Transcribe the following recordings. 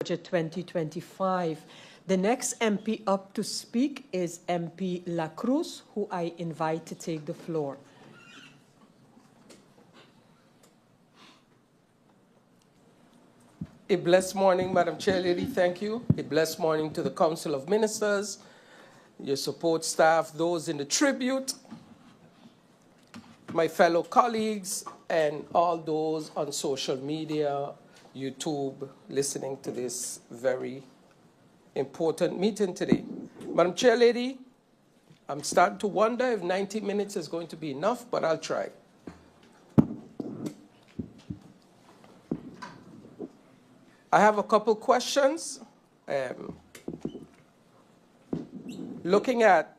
Budget 2025. The next MP up to speak is MP La Cruz, who I invite to take the floor. A blessed morning, Madam Chair Lady, thank you. A blessed morning to the Council of Ministers, your support staff, those in the tribute, my fellow colleagues, and all those on social media, YouTube, listening to this very important meeting today. Madam Chair Lady, I'm starting to wonder if 90 minutes is going to be enough, but I'll try. I have a couple questions. Looking at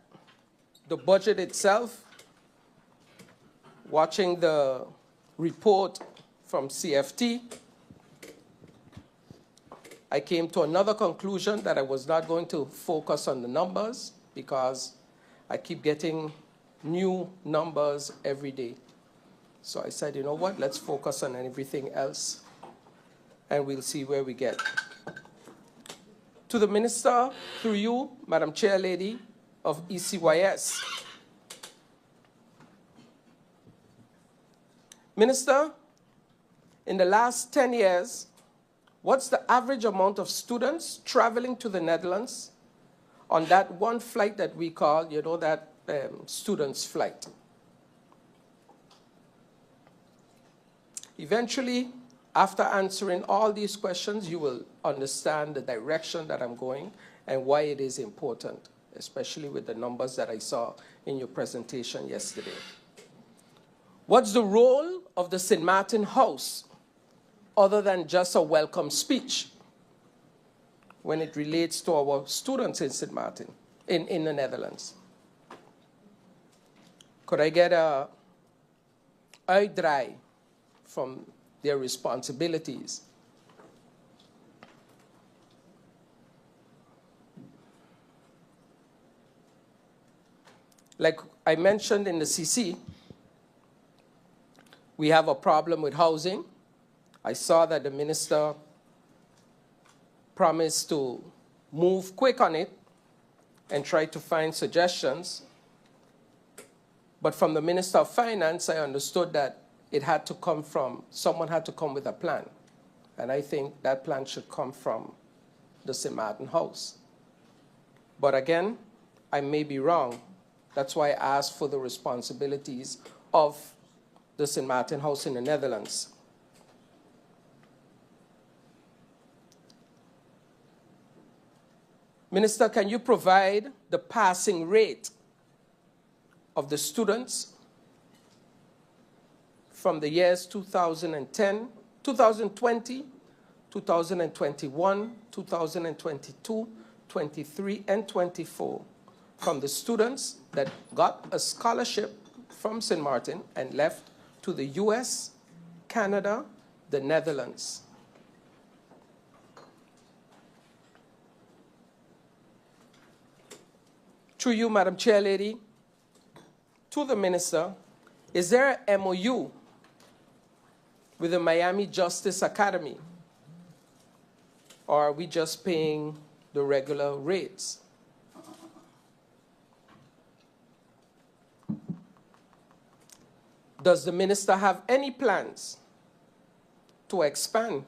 the budget itself, watching the report from CFT, I came to another conclusion that I was not going to focus on the numbers because I keep getting new numbers every day. So I said, you know what, let's focus on everything else and we'll see where we get. To the Minister, through you, Madam Chair Lady of ECYS. Minister, in the last 10 years, what's the average amount of students traveling to the Netherlands on that one flight that we call, you know, that students' flight? Eventually, after answering all these questions, you will understand the direction that I'm going and why it is important, especially with the numbers that I saw in your presentation yesterday. What's the role of the St. Maarten House other than just a welcome speech when it relates to our students in St. Maarten, in the Netherlands? Could I get a uitdraai from their responsibilities? Like I mentioned in the CC, we have a problem with housing. I saw that the minister promised to move quick on it and try to find suggestions. But from the Minister of Finance, I understood that it had to come from, someone had to come with a plan. And I think that plan should come from the St. Maarten House. But again, I may be wrong. That's why I asked for the responsibilities of the St. Maarten House in the Netherlands. Minister, can you provide the passing rate of the students from the years 2010, 2020, 2021, 2022, 23, and 24, from the students that got a scholarship from St. Maarten and left to the US, Canada, the Netherlands? Through you, Madam Chair Lady, to the Minister, is there an MOU with the Miami Justice Academy? Or are we just paying the regular rates? Does the minister have any plans to expand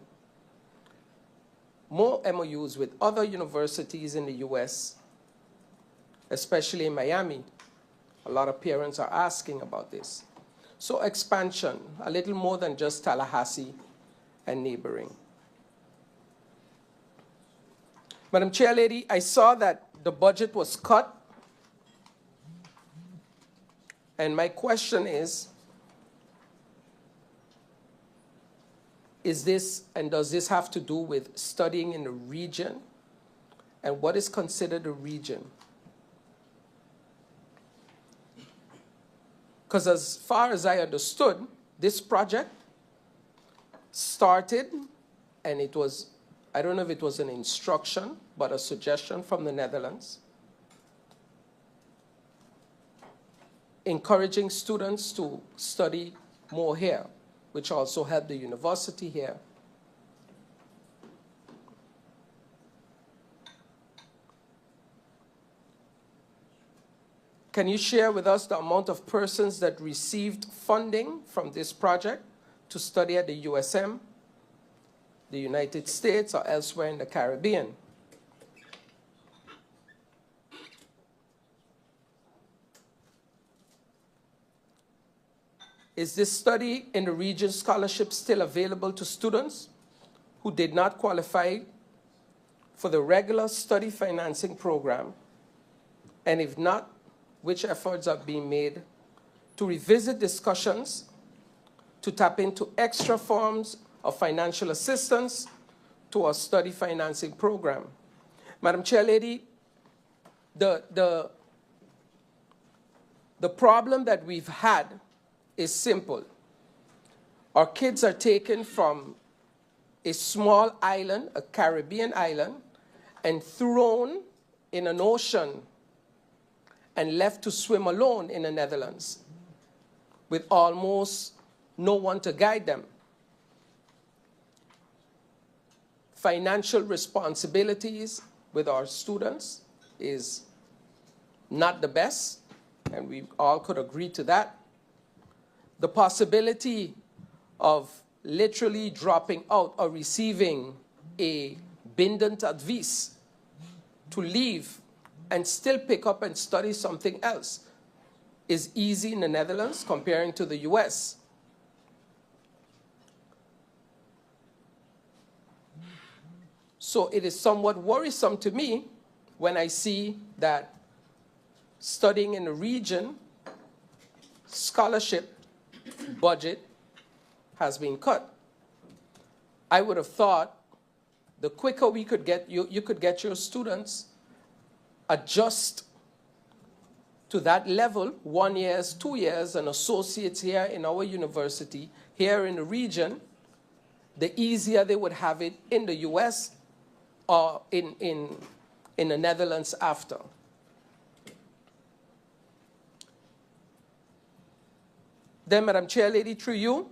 more MOUs with other universities in the US, especially in Miami? A lot of parents are asking about this. So expansion, a little more than just Tallahassee and neighboring. Madam Chair Lady, I saw that the budget was cut. And my question is this, and does this have to do with studying in a region? And what is considered a region? Because as far as I understood, this project started, and it was, I don't know if it was an instruction, but a suggestion from the Netherlands, encouraging students to study more here, which also helped the university here. Can you share with us the amount of persons that received funding from this project to study at the USM, the United States, or elsewhere in the Caribbean? Is this study in the region scholarship still available to students who did not qualify for the regular study financing program? And if not, which efforts are being made to revisit discussions to tap into extra forms of financial assistance to our study financing program? Madam Chair Lady, the problem that we've had is simple. Our kids are taken from a small island, a Caribbean island, and thrown in an ocean and left to swim alone in the Netherlands with almost no one to guide them. Financial responsibilities with our students is not the best, and we all could agree to that. The possibility of literally dropping out or receiving a bindend advies to leave and still pick up and study something else is easy in the Netherlands comparing to the US. So it is somewhat worrisome to me when I see that studying in the region scholarship budget has been cut. I would have thought the quicker we could get you could get your students adjust to that level, 1 year, 2 years, and associates here in our university, here in the region, the easier they would have it in the US or in the Netherlands after. Then, Madam Chair Lady, through you,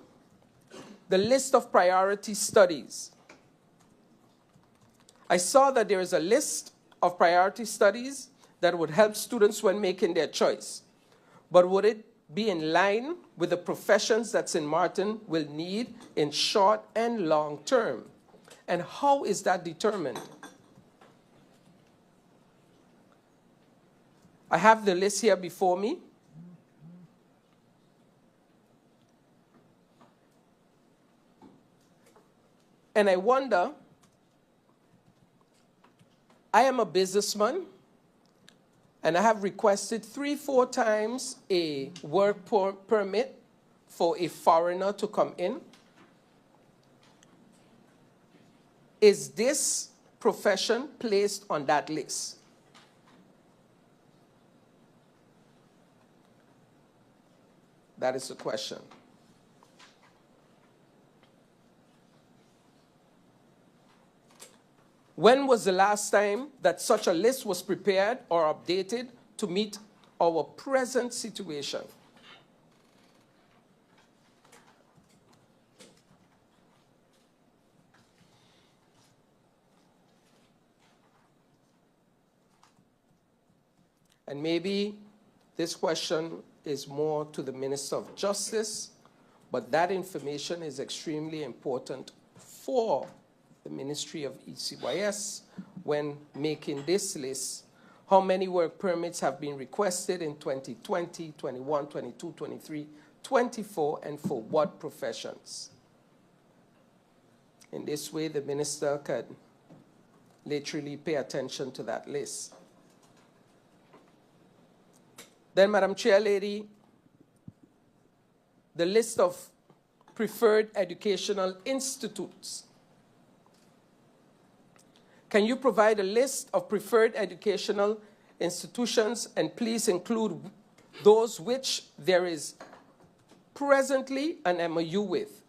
the list of priority studies. I saw that there is a list of priority studies that would help students when making their choice. But would it be in line with the professions that St. Maarten will need in short and long term? And how is that determined? I have the list here before me. And I wonder, I am a businessman, and I have requested 3-4 times a work permit for a foreigner to come in. Is this profession placed on that list? That is the question. When was the last time that such a list was prepared or updated to meet our present situation? And maybe this question is more to the Minister of Justice, but that information is extremely important for the Ministry of ECYS when making this list. How many work permits have been requested in 2020, 21, 22, 23, 24, and for what professions? In this way, the minister could literally pay attention to that list. Then, Madam Chair Lady, the list of preferred educational institutes. Can you provide a list of preferred educational institutions, and please include those which there is presently an MOU with?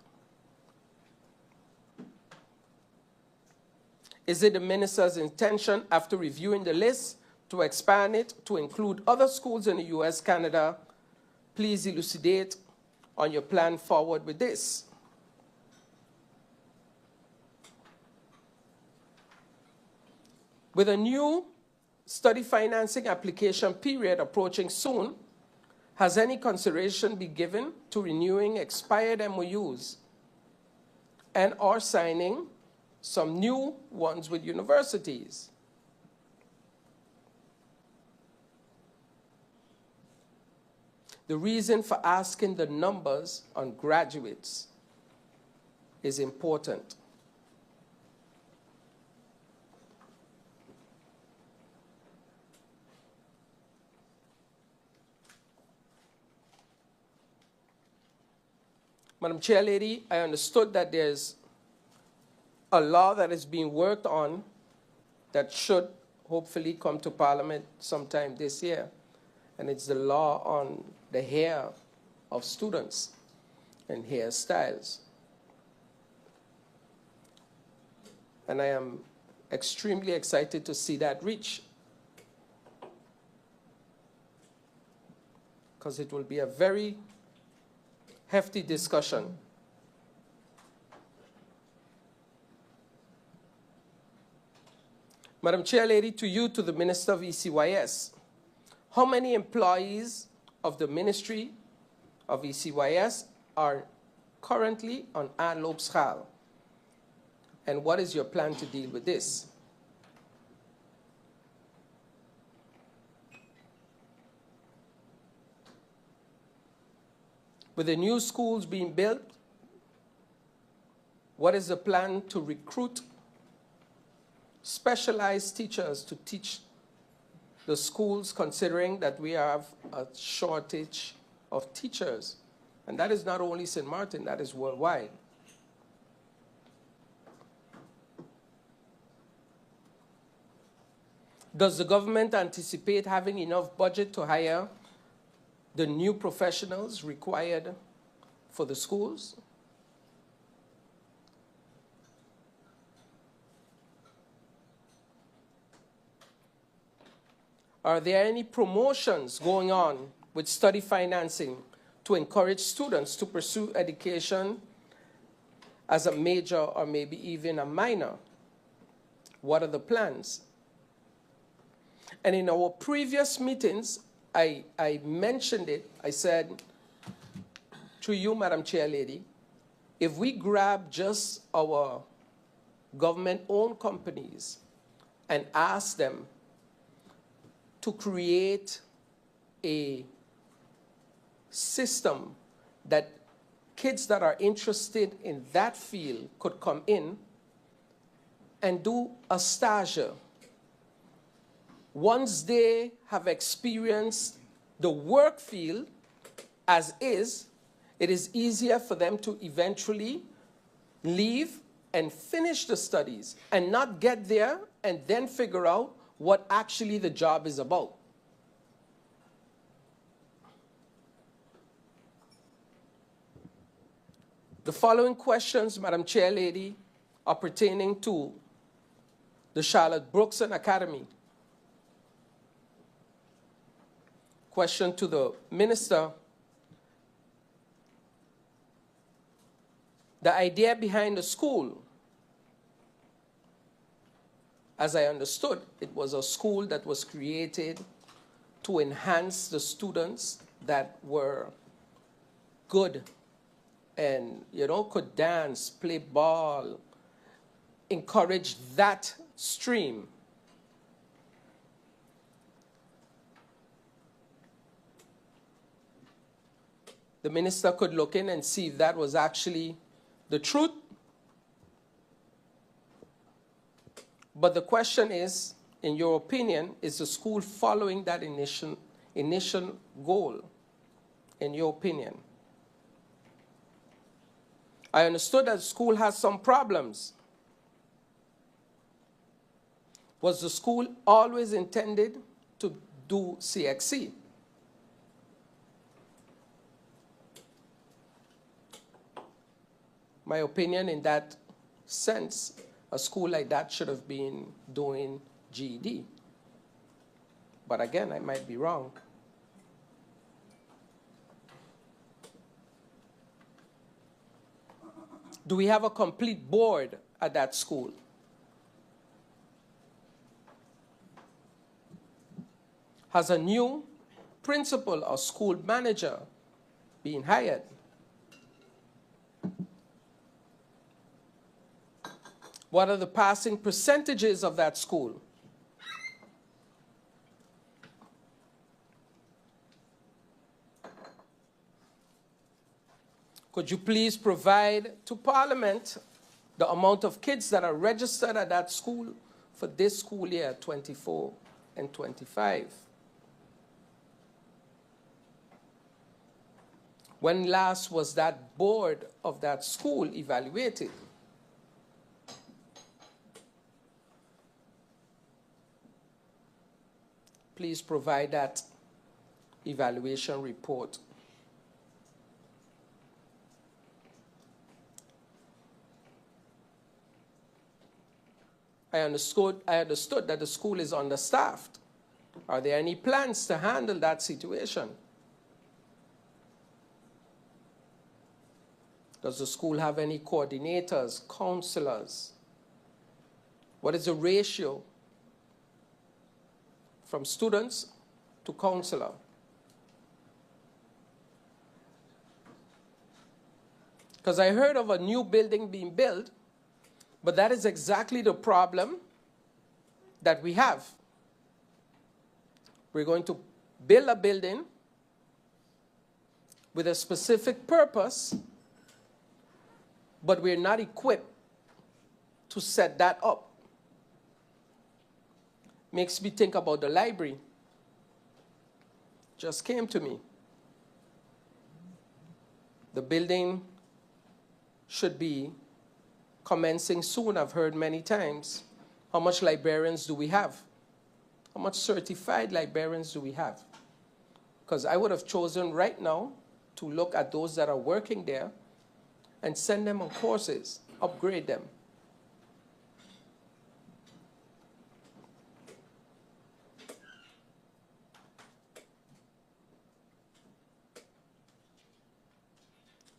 Is it the minister's intention, after reviewing the list, to expand it to include other schools in the US, Canada? Please elucidate on your plan forward with this. With a new study financing application period approaching soon, has any consideration been given to renewing expired MOUs and or signing some new ones with universities? The reason for asking the numbers on graduates is important. Madam Chair Lady, I understood that there's a law that is being worked on that should hopefully come to Parliament sometime this year, and it's the law on the hair of students and hairstyles. And I am extremely excited to see that reach, because it will be a very hefty discussion. Madam Chair Lady, to you, to the Minister of ECYS, how many employees of the Ministry of ECYS are currently on aanloopschaal? And what is your plan to deal with this? With the new schools being built, what is the plan to recruit specialized teachers to teach the schools, considering that we have a shortage of teachers? And that is not only St. Maarten, that is worldwide. Does the government anticipate having enough budget to hire the new professionals required for the schools? Are there any promotions going on with study financing to encourage students to pursue education as a major or maybe even a minor? What are the plans? And in our previous meetings, I mentioned it. I said to you, Madam Chair Lady, if we grab just our government-owned companies and ask them to create a system that kids that are interested in that field could come in and do a stage. Once they have experienced the work field as is, it is easier for them to eventually leave and finish the studies and not get there and then figure out what actually the job is about. The following questions, Madam Chair Lady, are pertaining to the Charlotte Brookson Academy. Question to the Minister. The idea behind the school, as I understood, it was a school that was created to enhance the students that were good and, could dance, play ball, encourage that stream. The minister could look in and see if that was actually the truth. But the question is, in your opinion, is the school following that initial goal, in your opinion? I understood that the school has some problems. Was the school always intended to do CXC? My opinion in that sense, a school like that should have been doing GED. But again, I might be wrong. Do we have a complete board at that school? Has a new principal or school manager been hired? What are the passing percentages of that school? Could you please provide to Parliament the amount of kids that are registered at that school for this school year, 24 and 25? When last was that board of that school evaluated? Please provide that evaluation report. I understood that the school is understaffed. Are there any plans to handle that situation? Does the school have any coordinators, counselors? What is the ratio from students to counselor? Because I heard of a new building being built, but that is exactly the problem that we have. We're going to build a building with a specific purpose, but we're not equipped to set that up. Makes me think about the library. Just came to me. The building should be commencing soon. I've heard many times. How much librarians do we have? How much certified librarians do we have? Because I would have chosen right now to look at those that are working there and send them on courses, upgrade them.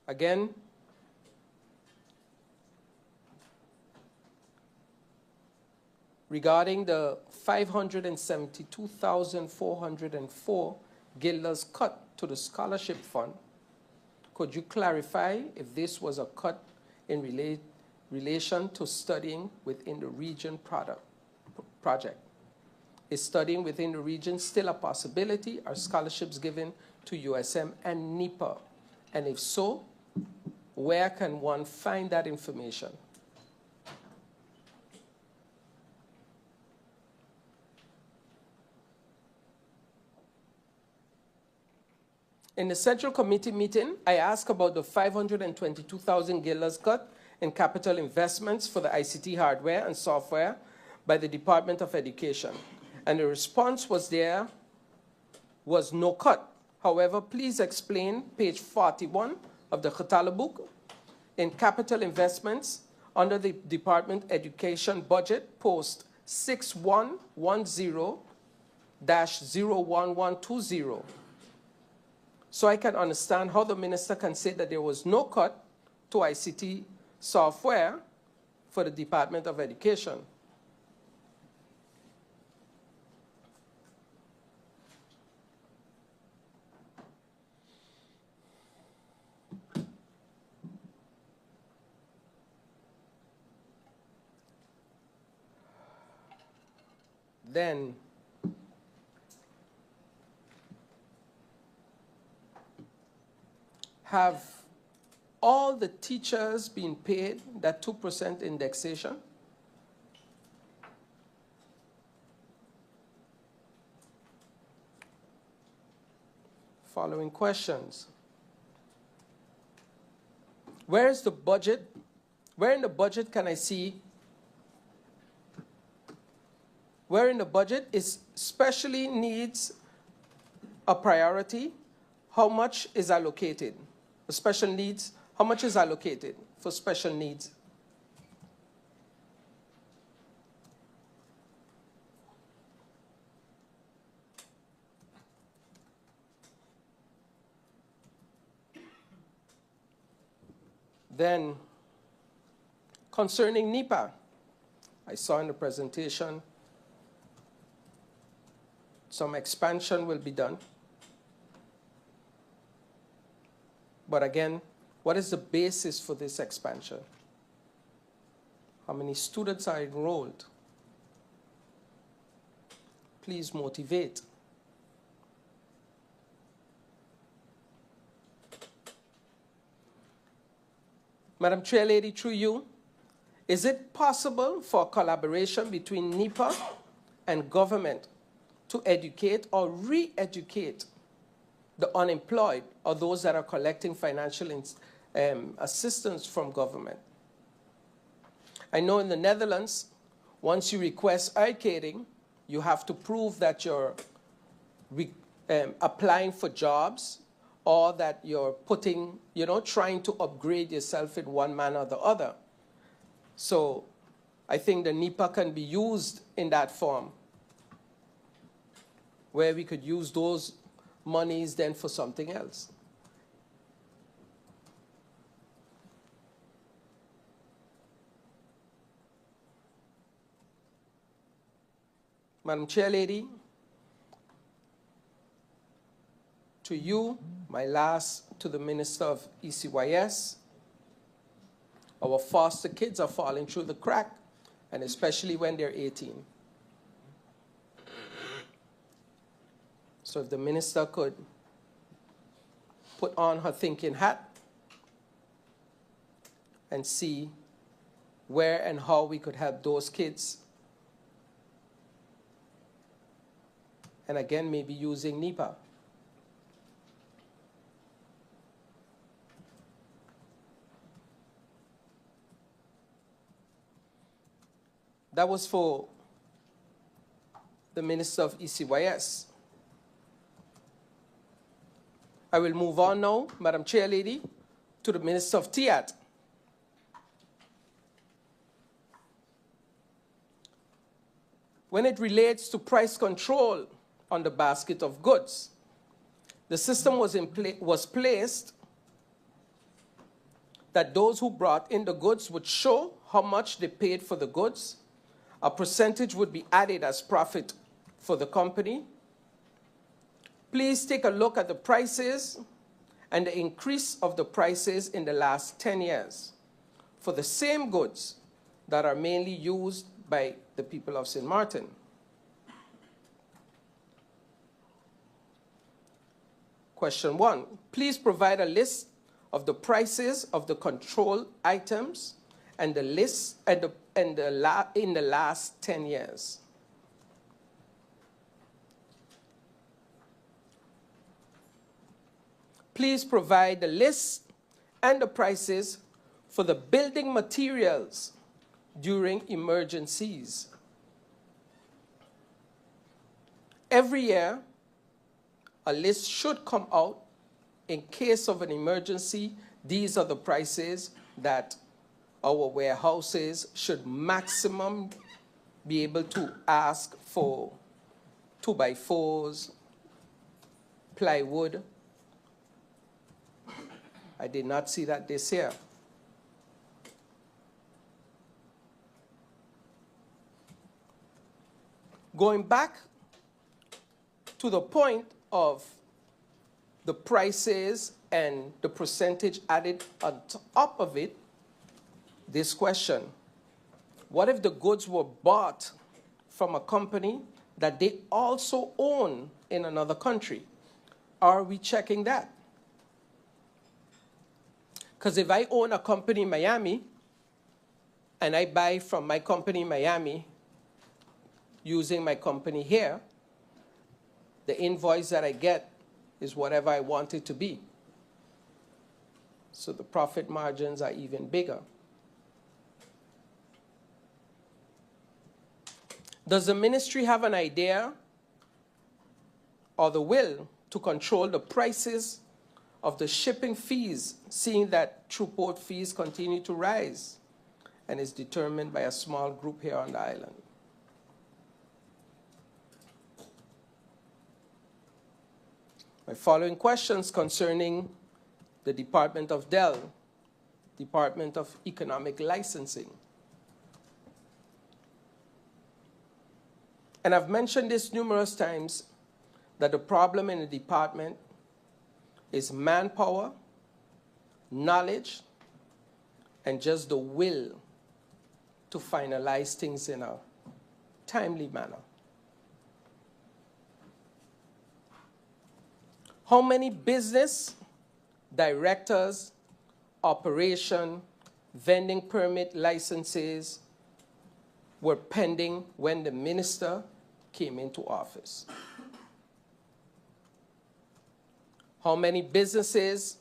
Again, regarding the 572,404 guilders cut to the scholarship fund, could you clarify if this was a cut in relation to studying within the region project? Is studying within the region still a possibility? Are scholarships given to USM and NEPA? And if so, where can one find that information? In the Central Committee meeting, I asked about the 522,000 guilders cut in capital investments for the ICT hardware and software by the Department of Education. And the response was there was no cut. However, please explain page 41 of the Getale book in capital investments under the Department Education budget post 6110-01120. So I can understand how the minister can say that there was no cut to ICT software for the Department of Education. Then, have all the teachers been paid that 2% indexation? Following questions. Where is the budget? Where in the budget can I see? Where in the budget is specially needs a priority? How much is allocated? Special needs, how much is allocated for special needs? Then, concerning NEPA, I saw in the presentation some expansion will be done. But again, what is the basis for this expansion? How many students are enrolled? Please motivate. Madam Chairlady, through you, is it possible for collaboration between NEPA and government to educate or re-educate the unemployed or those that are collecting financial assistance from government? I know in the Netherlands, once you request uitkering, you have to prove that you're applying for jobs or that you're trying to upgrade yourself in one manner or the other. So I think the NEPA can be used in that form, where we could use those monies then for something else. Madam Chairlady, to you, my last to the Minister of ECYS, our foster kids are falling through the crack, and especially when they're 18. So if the minister could put on her thinking hat and see where and how we could help those kids, and again, maybe using NEPA. That was for the Minister of ECYS. I will move on now, Madam Chairlady, to the Minister of TIAT. When it relates to price control on the basket of goods, the system was placed that those who brought in the goods would show how much they paid for the goods. A percentage would be added as profit for the company. Please take a look at the prices and the increase of the prices in the last 10 years for the same goods that are mainly used by the people of St. Maarten. Question 1, please provide a list of the prices of the control items and the list in the last 10 years. Please provide the list and the prices for the building materials during emergencies. Every year, a list should come out in case of an emergency. These are the prices that our warehouses should maximum be able to ask for 2x4s, plywood. I did not see that this year. Going back to the point of the prices and the percentage added on top of it, this question: what if the goods were bought from a company that they also own in another country? Are we checking that? Because if I own a company in Miami and I buy from my company in Miami using my company here, the invoice that I get is whatever I want it to be. So the profit margins are even bigger. Does the ministry have an idea or the will to control the prices of the shipping fees, seeing that throughput fees continue to rise and is determined by a small group here on the island? My following questions concerning the Department of DEL, Department of Economic Licensing. And I've mentioned this numerous times that the problem in the department is manpower, knowledge, and just the will to finalize things in a timely manner. How many business directors, operation, vending permit licenses were pending when the minister came into office? How many businesses,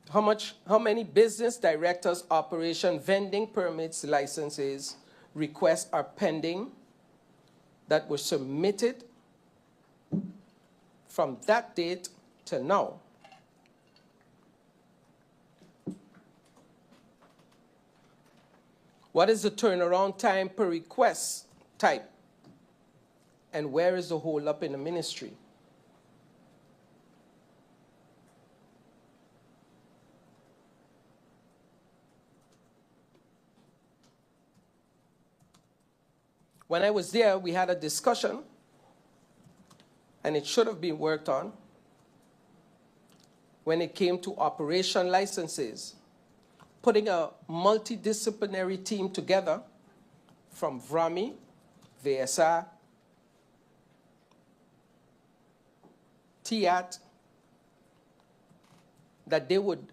how many business directors, operation, vending permits, licenses, requests are pending that were submitted from that date to now? What is the turnaround time per request type? And where is the hold-up in the ministry? When I was there, we had a discussion, and it should have been worked on, when it came to operation licenses, putting a multidisciplinary team together from VRAMI, VSA, TIAT, that they would,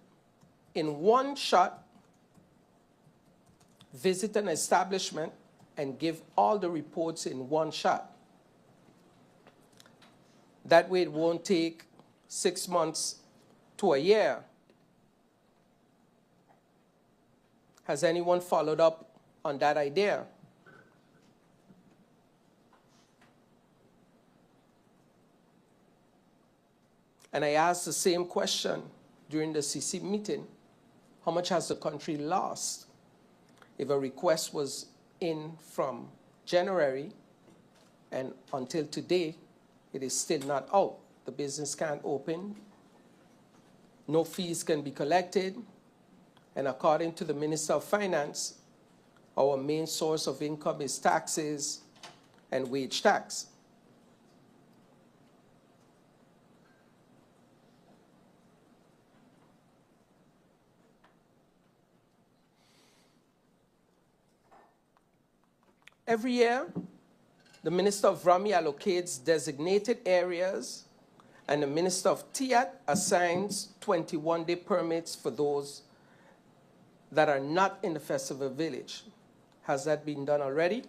in one shot, visit an establishment and give all the reports in one shot. That way it won't take 6 months to a year. Has anyone followed up on that idea? And I asked the same question during the CC meeting. How much has the country lost if a request was in from January and until today it is still not out? The business can't open, no fees can be collected, and according to the Minister of Finance, our main source of income is taxes and wage tax. Every year, the Minister of VRAMI allocates designated areas, and the Minister of TIAT assigns 21-day permits for those that are not in the festival village. Has that been done already?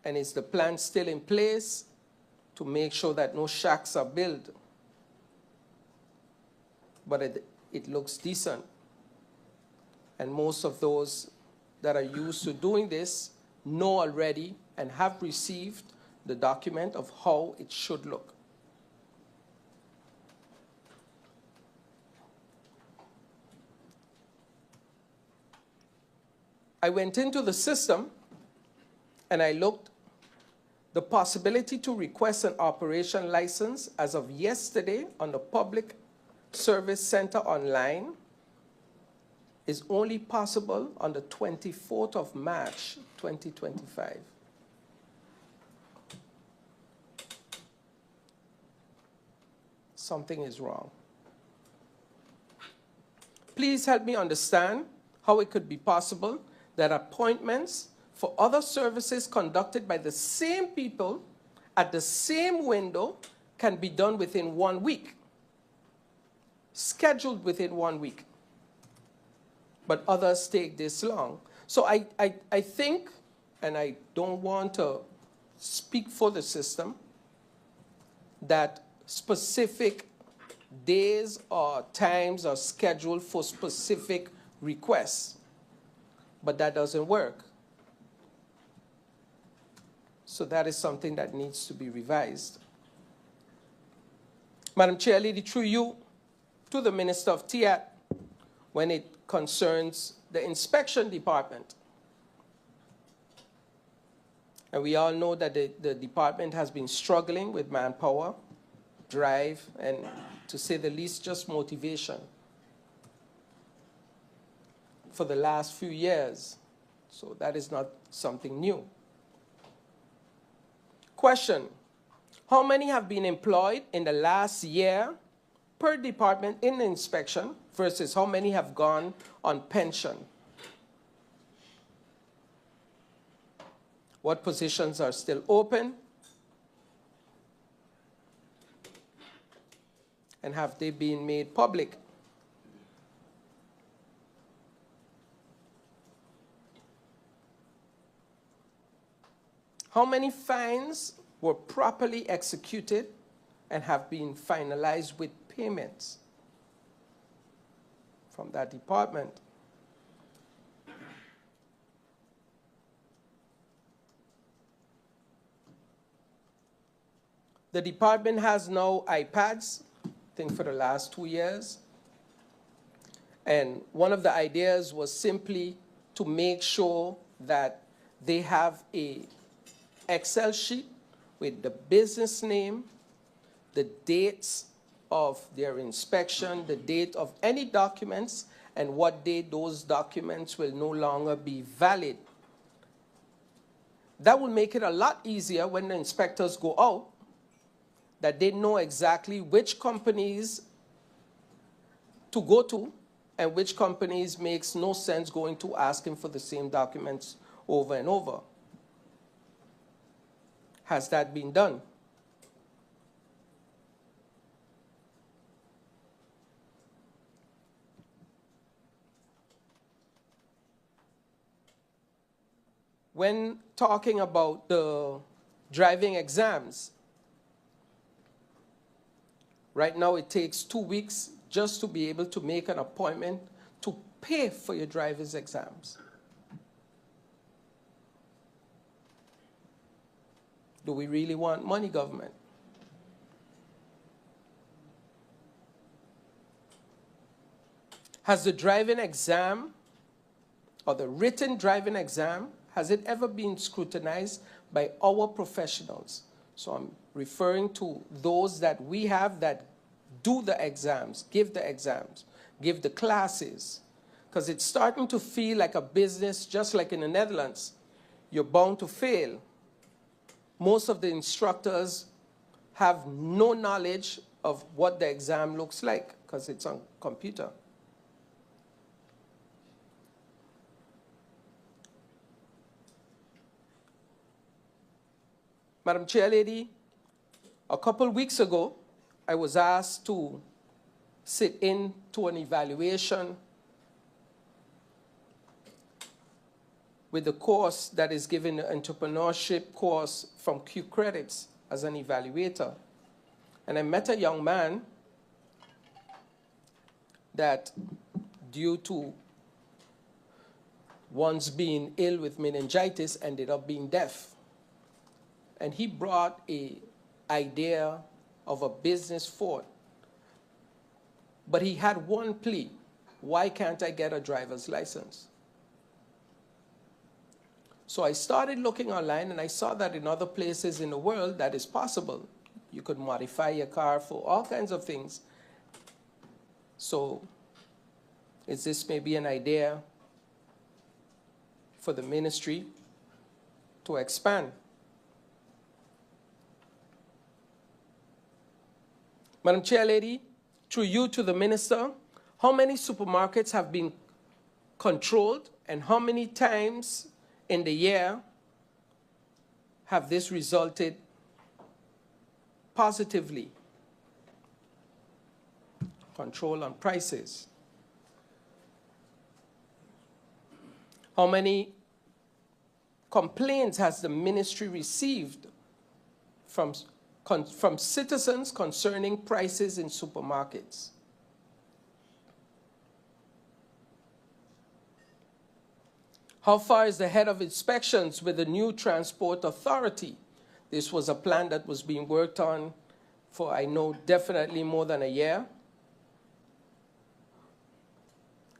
And is the plan still in place to make sure that no shacks are built? But it looks decent. And most of those that are used to doing this know already and have received the document of how it should look. I went into the system and I looked the possibility to request an operation license as of yesterday on the Public Service Center online is only possible on the 24th of March, 2025. Something is wrong. Please help me understand how it could be possible that appointments for other services conducted by the same people at the same window can be done within 1 week, scheduled within 1 week, but others take this long. So I think, and I don't want to speak for the system, that specific days or times are scheduled for specific requests, but that doesn't work. So that is something that needs to be revised. Madam Chair, Lady, through you to the Minister of TIAT when it concerns the inspection department. And we all know that the department has been struggling with manpower, drive, and to say the least, just motivation. for the last few years. So that is not something new. Question: how many have been employed in the last year per department in the inspection versus how many have gone on pension? What positions are still open? And have they been made public? How many fines were properly executed and have been finalized with payments from that department? The department has now iPads, I think for the last 2 years. And one of the ideas was simply to make sure that they have a Excel sheet with the business name, the dates of their inspection, the date of any documents, and what date those documents will no longer be valid. That will make it a lot easier when the inspectors go out, that they know exactly which companies to go to and which companies makes no sense going to asking for the same documents over and over. Has that been done? When talking about the driving exams, right now it takes 2 weeks just to be able to make an appointment to pay for your driver's exams. Do we really want money, government? Has the driving exam or the written driving exam, has it ever been scrutinized by our professionals? So I'm referring to those that we have that do the exams, give the classes. Because it's starting to feel like a business, just like in the Netherlands. You're bound to fail. Most of the instructors have no knowledge of what the exam looks like because it's on computer. Madam Chairlady, a couple weeks ago, I was asked to sit in to an evaluation with the course that is given, the entrepreneurship course from Q Credits as an evaluator. And I met a young man that, due to once being ill with meningitis, ended up being deaf. And he brought an idea of a business forth. But he had one plea: why can't I get a driver's license? So I started looking online, and I saw that in other places in the world that is possible. You could modify your car for all kinds of things. So is this maybe an idea for the ministry to expand? Madam Chairlady, through you to the minister, how many supermarkets have been controlled, and how many times in the year have this resulted positively? Control on prices. How many complaints has the ministry received from citizens concerning prices in supermarkets? How far is the head of inspections with the new transport authority? This was a plan that was being worked on for, I know, definitely more than a year.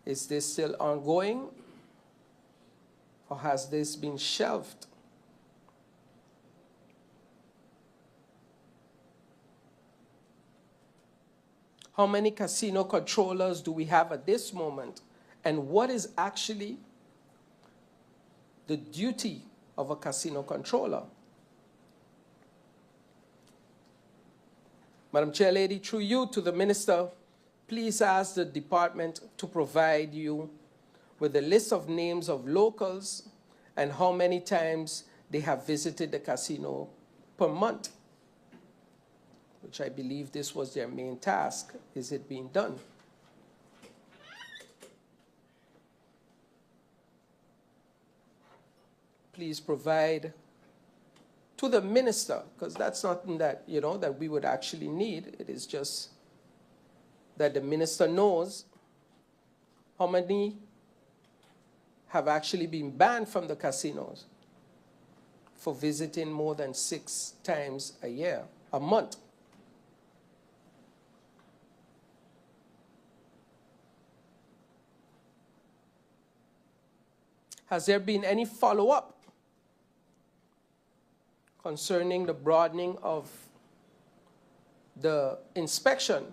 Is this still ongoing, or has this been shelved? How many casino controllers do we have at this moment, and what is actually the duty of a casino controller. Madam Chair Lady, through you to the Minister, please ask the department to provide you with a list of names of locals and how many times they have visited the casino per month, which I believe this was their main task. Is it being done? Please provide to the minister, because that's something that, you know, that we would actually need. It is just that the minister knows how many have actually been banned from the casinos for visiting more than 6 times a month. Has there been any follow-up concerning the broadening of the inspection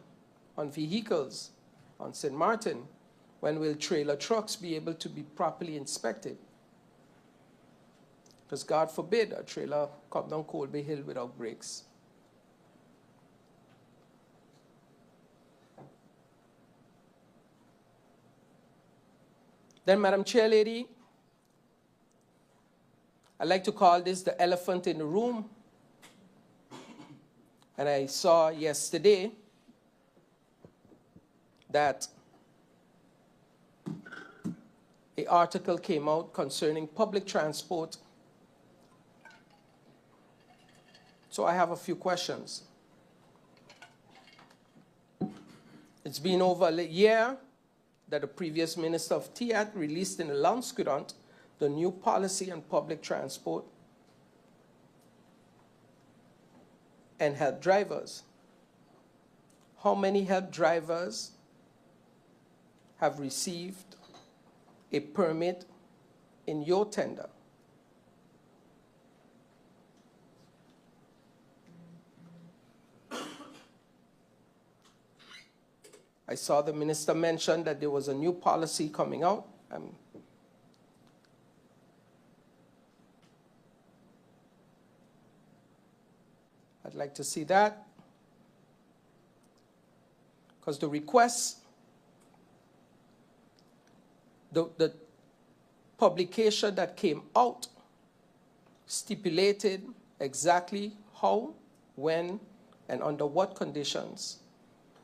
on vehicles on St. Maarten? When will trailer trucks be able to be properly inspected? Because God forbid a trailer come down Colby Hill without brakes. Then, Madam Chair Lady, I like to call this the elephant in the room. And I saw yesterday that an article came out concerning public transport. So I have a few questions. It's been over a year that the previous Minister of TIAT released in the Landscourant the new policy on public transport and help drivers. How many help drivers have received a permit in your tender? I saw the minister mention that there was a new policy coming out. I'd like to see that, because the request, the publication that came out stipulated exactly how, when, and under what conditions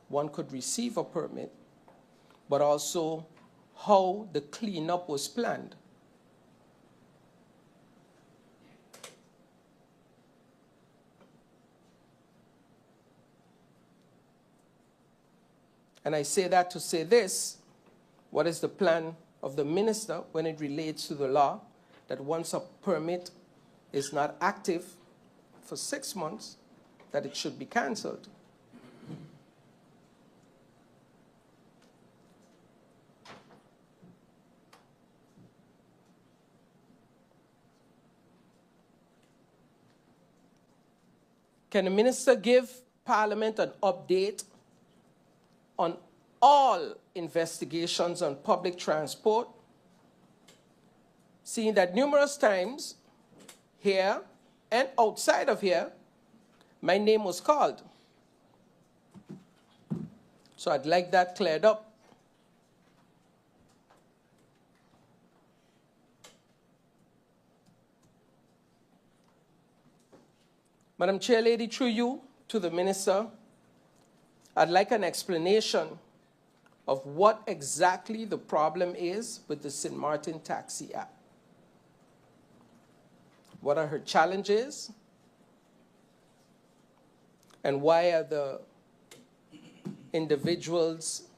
one could receive a permit, but also how the cleanup was planned. And I say that to say this: what is the plan of the minister when it relates to the law that once a permit is not active for 6 months, that it should be cancelled? Can the minister give Parliament an update on all investigations on public transport, seeing that numerous times here and outside of here, my name was called? So I'd like that cleared up. Madam Chair Lady, through you to the minister, I'd like an explanation of what exactly the problem is with the St. Maarten Taxi app. What are her challenges? And why are the individuals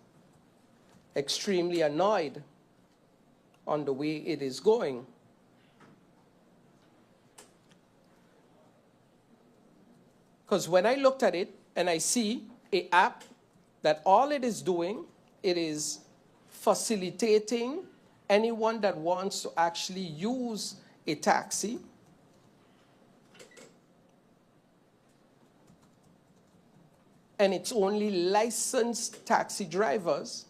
extremely annoyed on the way it is going? Because when I looked at it and I see an app that all it is doing, it is facilitating anyone that wants to actually use a taxi and it's only licensed taxi drivers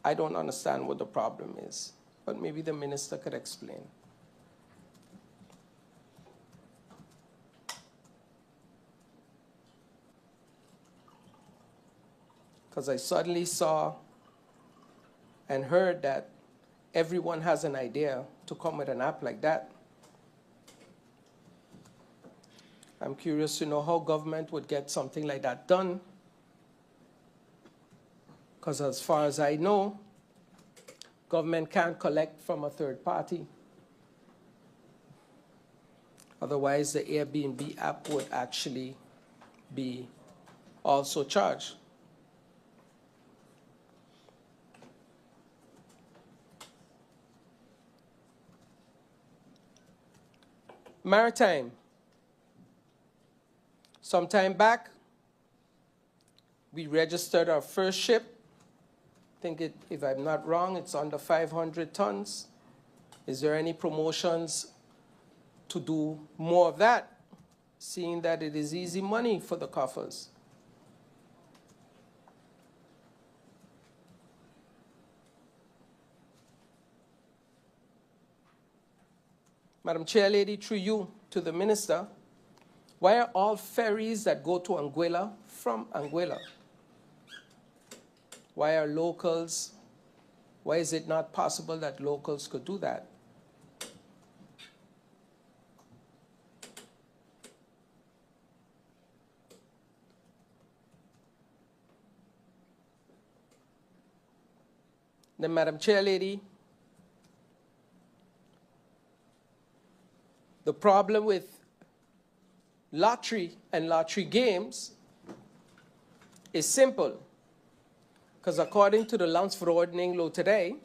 I don't understand what the problem is, but maybe the minister could explain. Because I suddenly saw and heard that everyone has an idea to come with an app like that. I'm curious to know how government would get something like that done. Because as far as I know, government can't collect from a third party. Otherwise, the Airbnb app would actually be also charged. Maritime. Sometime back, we registered our first ship. I think if I'm not wrong, it's under 500 tons. Is there any promotions to do more of that, seeing that it is easy money for the coffers? Madam Chairlady, through you to the minister, why are all ferries that go to Anguilla from Anguilla? Why are locals, why is it not possible that locals could do that? Then, Madam Chairlady, the problem with lottery and lottery games is simple. Because according to the Landsverordening law today,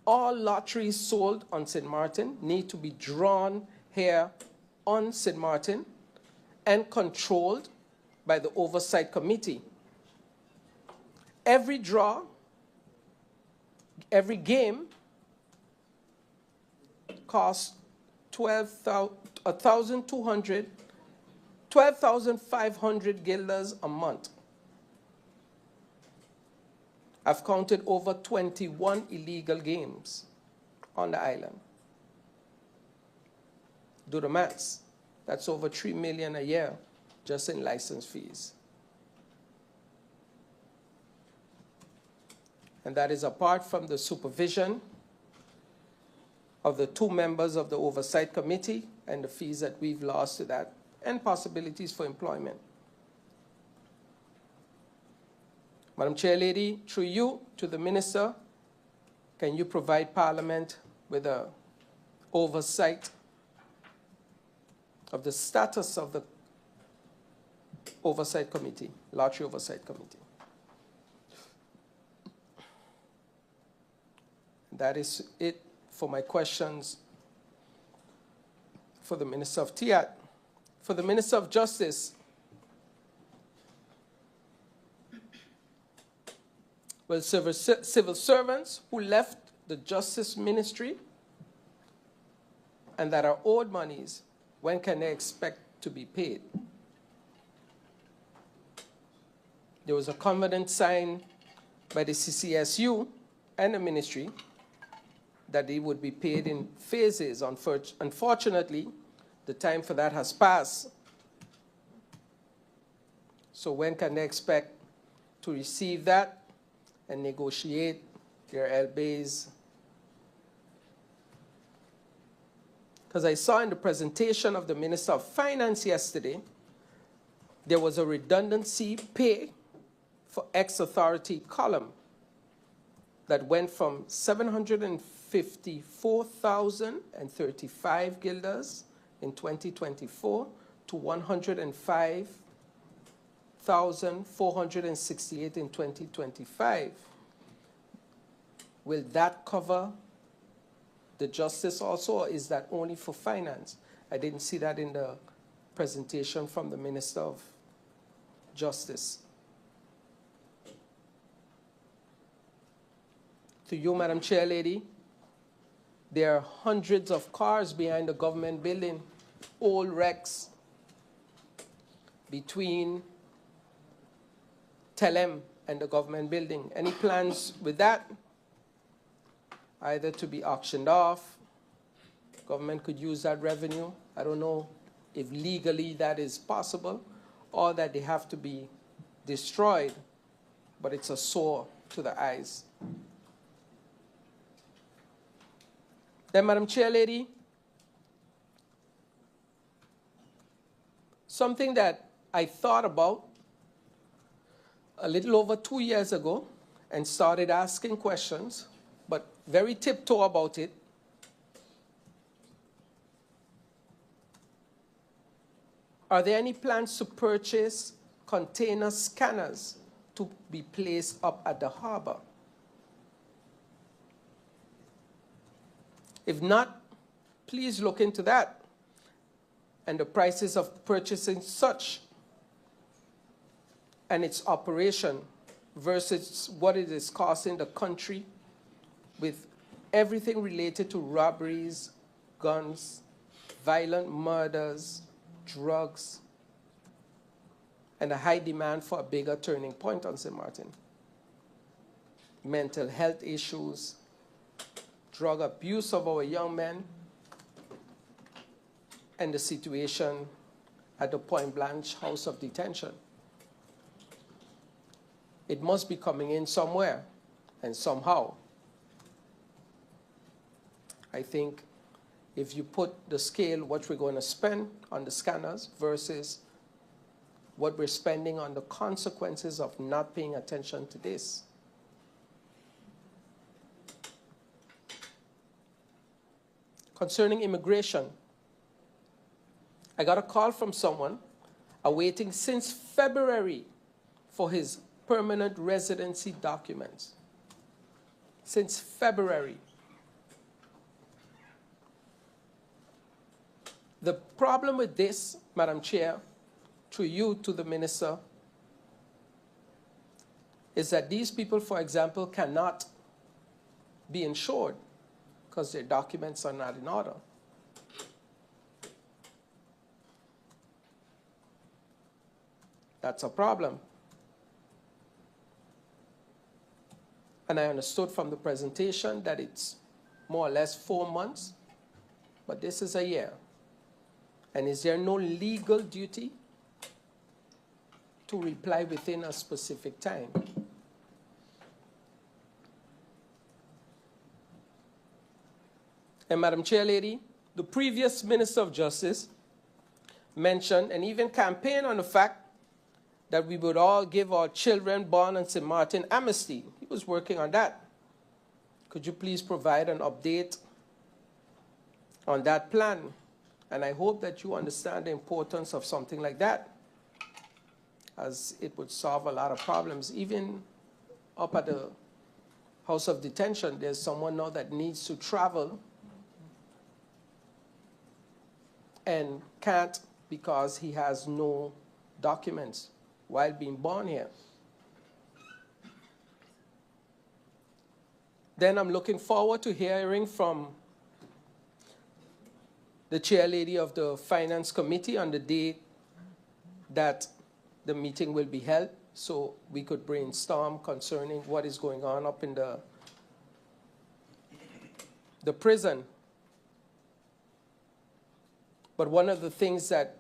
all lotteries sold on St. Maarten need to be drawn here on St. Maarten and controlled by the Oversight Committee. Every draw, every game costs 12,500 guilders a month. I've counted over 21 illegal games on the island. Do the maths. That's over 3 million a year just in license fees. And that is apart from the supervision of the 2 members of the Oversight Committee and the fees that we've lost to that, and possibilities for employment. Madam Chairlady, through you to the minister, can you provide Parliament with an oversight of the status of the Oversight Committee, Lottery Oversight Committee? That is it for my questions for the Minister of TIAT. For the Minister of Justice, well, civil servants who left the Justice Ministry and that are owed monies, when can they expect to be paid? There was a covenant signed by the CCSU and the ministry that they would be paid in phases. Unfortunately, the time for that has passed. So when can they expect to receive that and negotiate their LBAs? Because I saw in the presentation of the Minister of Finance yesterday, there was a redundancy pay for ex-authority column that went from 754,035 guilders in 2024 to 105,468 in 2025. Will that cover the justice also, or is that only for finance? I didn't see that in the presentation from the Minister of Justice. To you, Madam Chairlady, there are hundreds of cars behind the government building, old wrecks, between Telem and the government building. Any plans with that? either to be auctioned off. Government could use that revenue. I don't know if legally that is possible, or that they have to be destroyed, but it's a sore to the eyes. Then, Madam Chair Lady, something that I thought about a little over 2 years ago and started asking questions, but very tiptoe about it. Are there any plans to purchase container scanners to be placed up at the harbor? If not, please look into that and the prices of purchasing such and its operation versus what it is costing the country with everything related to robberies, guns, violent murders, drugs, and a high demand for a bigger turning point on St. Maarten. Mental health issues, drug abuse of our young men, and the situation at the Point Blanche House of Detention. It must be coming in somewhere and somehow. I think if you put the scale, what we're going to spend on the scanners versus what we're spending on the consequences of not paying attention to this. Concerning immigration, I got a call from someone awaiting since February for his permanent residency documents. Since February. The problem with this, Madam Chair, through you to the Minister, is that these people, for example, cannot be insured because their documents are not in order. That's a problem. And I understood from the presentation that it's more or less 4 months, but this is a year. And is there no legal duty to reply within a specific time? And Madam Chair Lady, the previous Minister of Justice mentioned and even campaigned on the fact that we would all give our children born in St. Maarten amnesty. He was working on that. Could you please provide an update on that plan? And I hope that you understand the importance of something like that, as it would solve a lot of problems. Even up at the House of Detention, there's someone now that needs to travel and can't because he has no documents while being born here. Then I'm looking forward to hearing from the chair lady of the Finance Committee on the day that the meeting will be held, so we could brainstorm concerning what is going on up in the prison. But one of the things that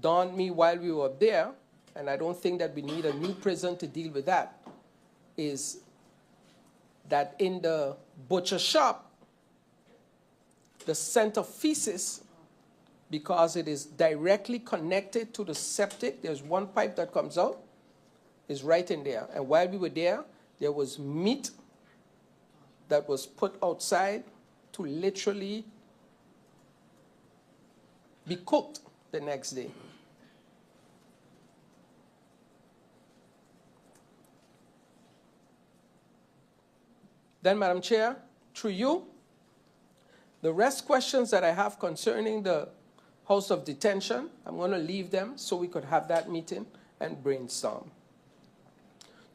dawned me while we were there, and I don't think that we need a new prison to deal with that, is that in the butcher shop, the scent of feces, because it is directly connected to the septic, there's one pipe that comes out, is right in there. And while we were there was meat that was put outside to literally be cooked the next day. Then, Madam Chair, through you, the rest questions that I have concerning the House of Detention, I'm going to leave them so we could have that meeting and brainstorm.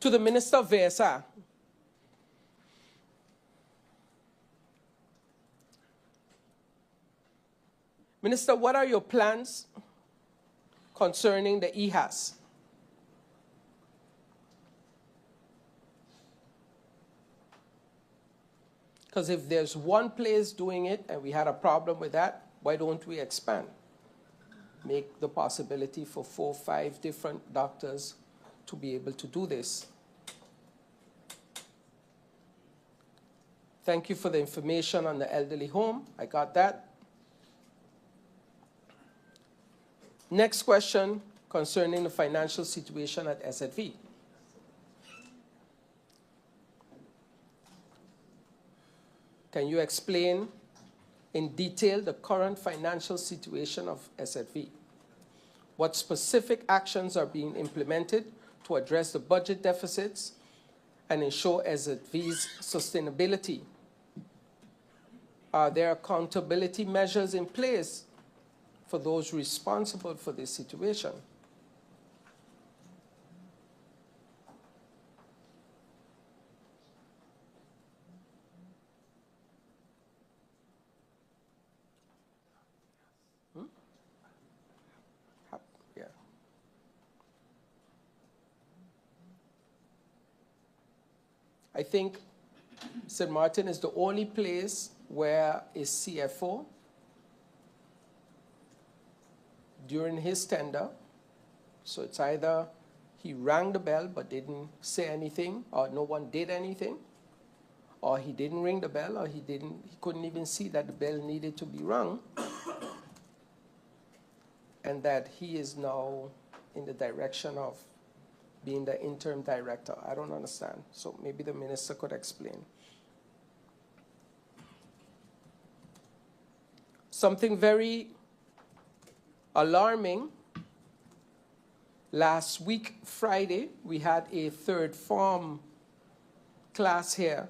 To the Minister of VSR, Minister, what are your plans concerning the EHAS? Because if there's one place doing it and we had a problem with that, why don't we expand? Make the possibility for 4 or 5 different doctors to be able to do this. Thank you for the information on the elderly home. I got that. Next question concerning the financial situation at SZV. Can you explain in detail the current financial situation of SZV? What specific actions are being implemented to address the budget deficits and ensure SZV's sustainability? Are there accountability measures in place for those responsible for this situation? Yeah. I think St. Maarten is the only place where a CFO, during his tender, so it's either he rang the bell but didn't say anything, or no one did anything, or he didn't ring the bell, or he couldn't even see that the bell needed to be rung, and that he is now in the direction of being the interim director. I don't understand. So maybe the minister could explain. Something very alarming. Last week, Friday, we had a third form class here.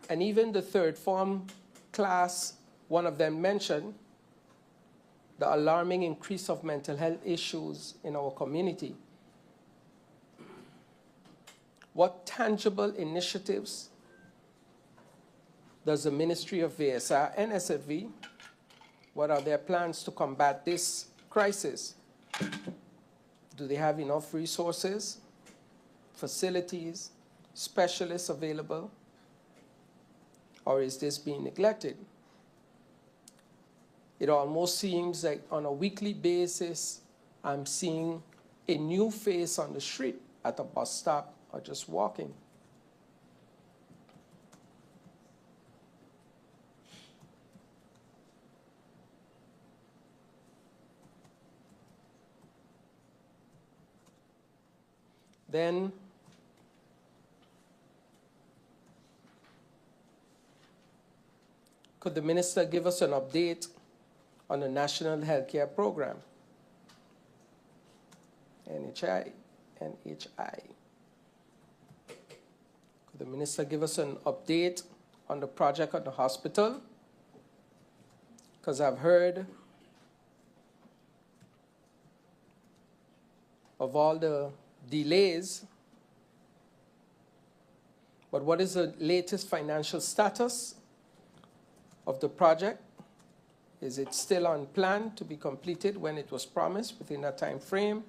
And even the third form class, one of them mentioned the alarming increase of mental health issues in our community. What tangible initiatives does the Ministry of VSR and SFV, what are their plans to combat this crisis? Do they have enough resources, facilities, specialists available, or is this being neglected? It almost seems like on a weekly basis, I'm seeing a new face on the street at a bus stop or just walking. Then could the minister give us an update on the National Healthcare Program? NHI. Could the minister give us an update on the project at the hospital? Because I've heard of all the delays, but what is the latest financial status of the project? Is it still on plan to be completed when it was promised within that time frame?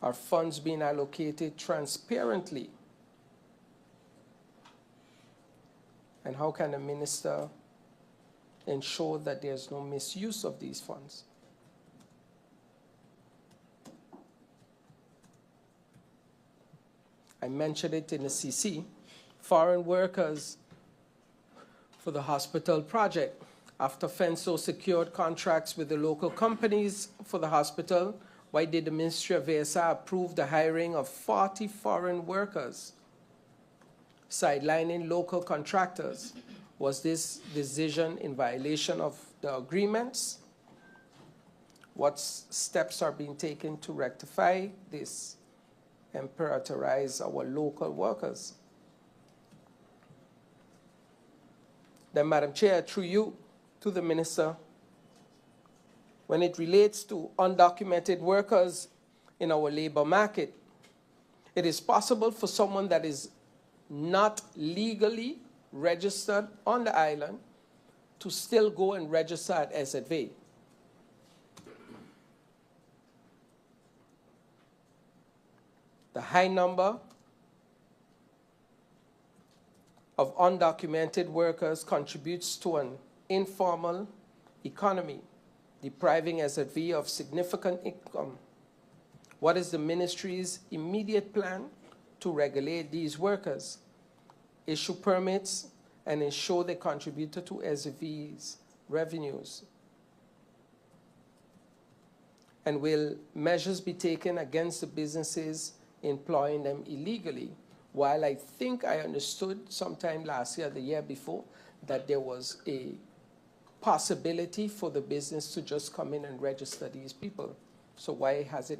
Are funds being allocated transparently? And how can the minister ensure that there's no misuse of these funds? I mentioned it in the CC. Foreign workers for the hospital project. After FENSO secured contracts with the local companies for the hospital, why did the Ministry of VSR approve the hiring of 40 foreign workers, sidelining local contractors? Was this decision in violation of the agreements? What steps are being taken to rectify this and prioritize our local workers? Then, Madam Chair, through you to the Minister, when it relates to undocumented workers in our labor market, it is possible for someone that is not legally registered on the island to still go and register at SZV. The high number of undocumented workers contributes to an informal economy, depriving SZV of significant income. What is the ministry's immediate plan to regulate these workers, issue permits, and ensure they contribute to SZV's revenues? And will measures be taken against the businesses employing them illegally? While I think I understood sometime last year, the year before, that there was a possibility for the business to just come in and register these people. So why has it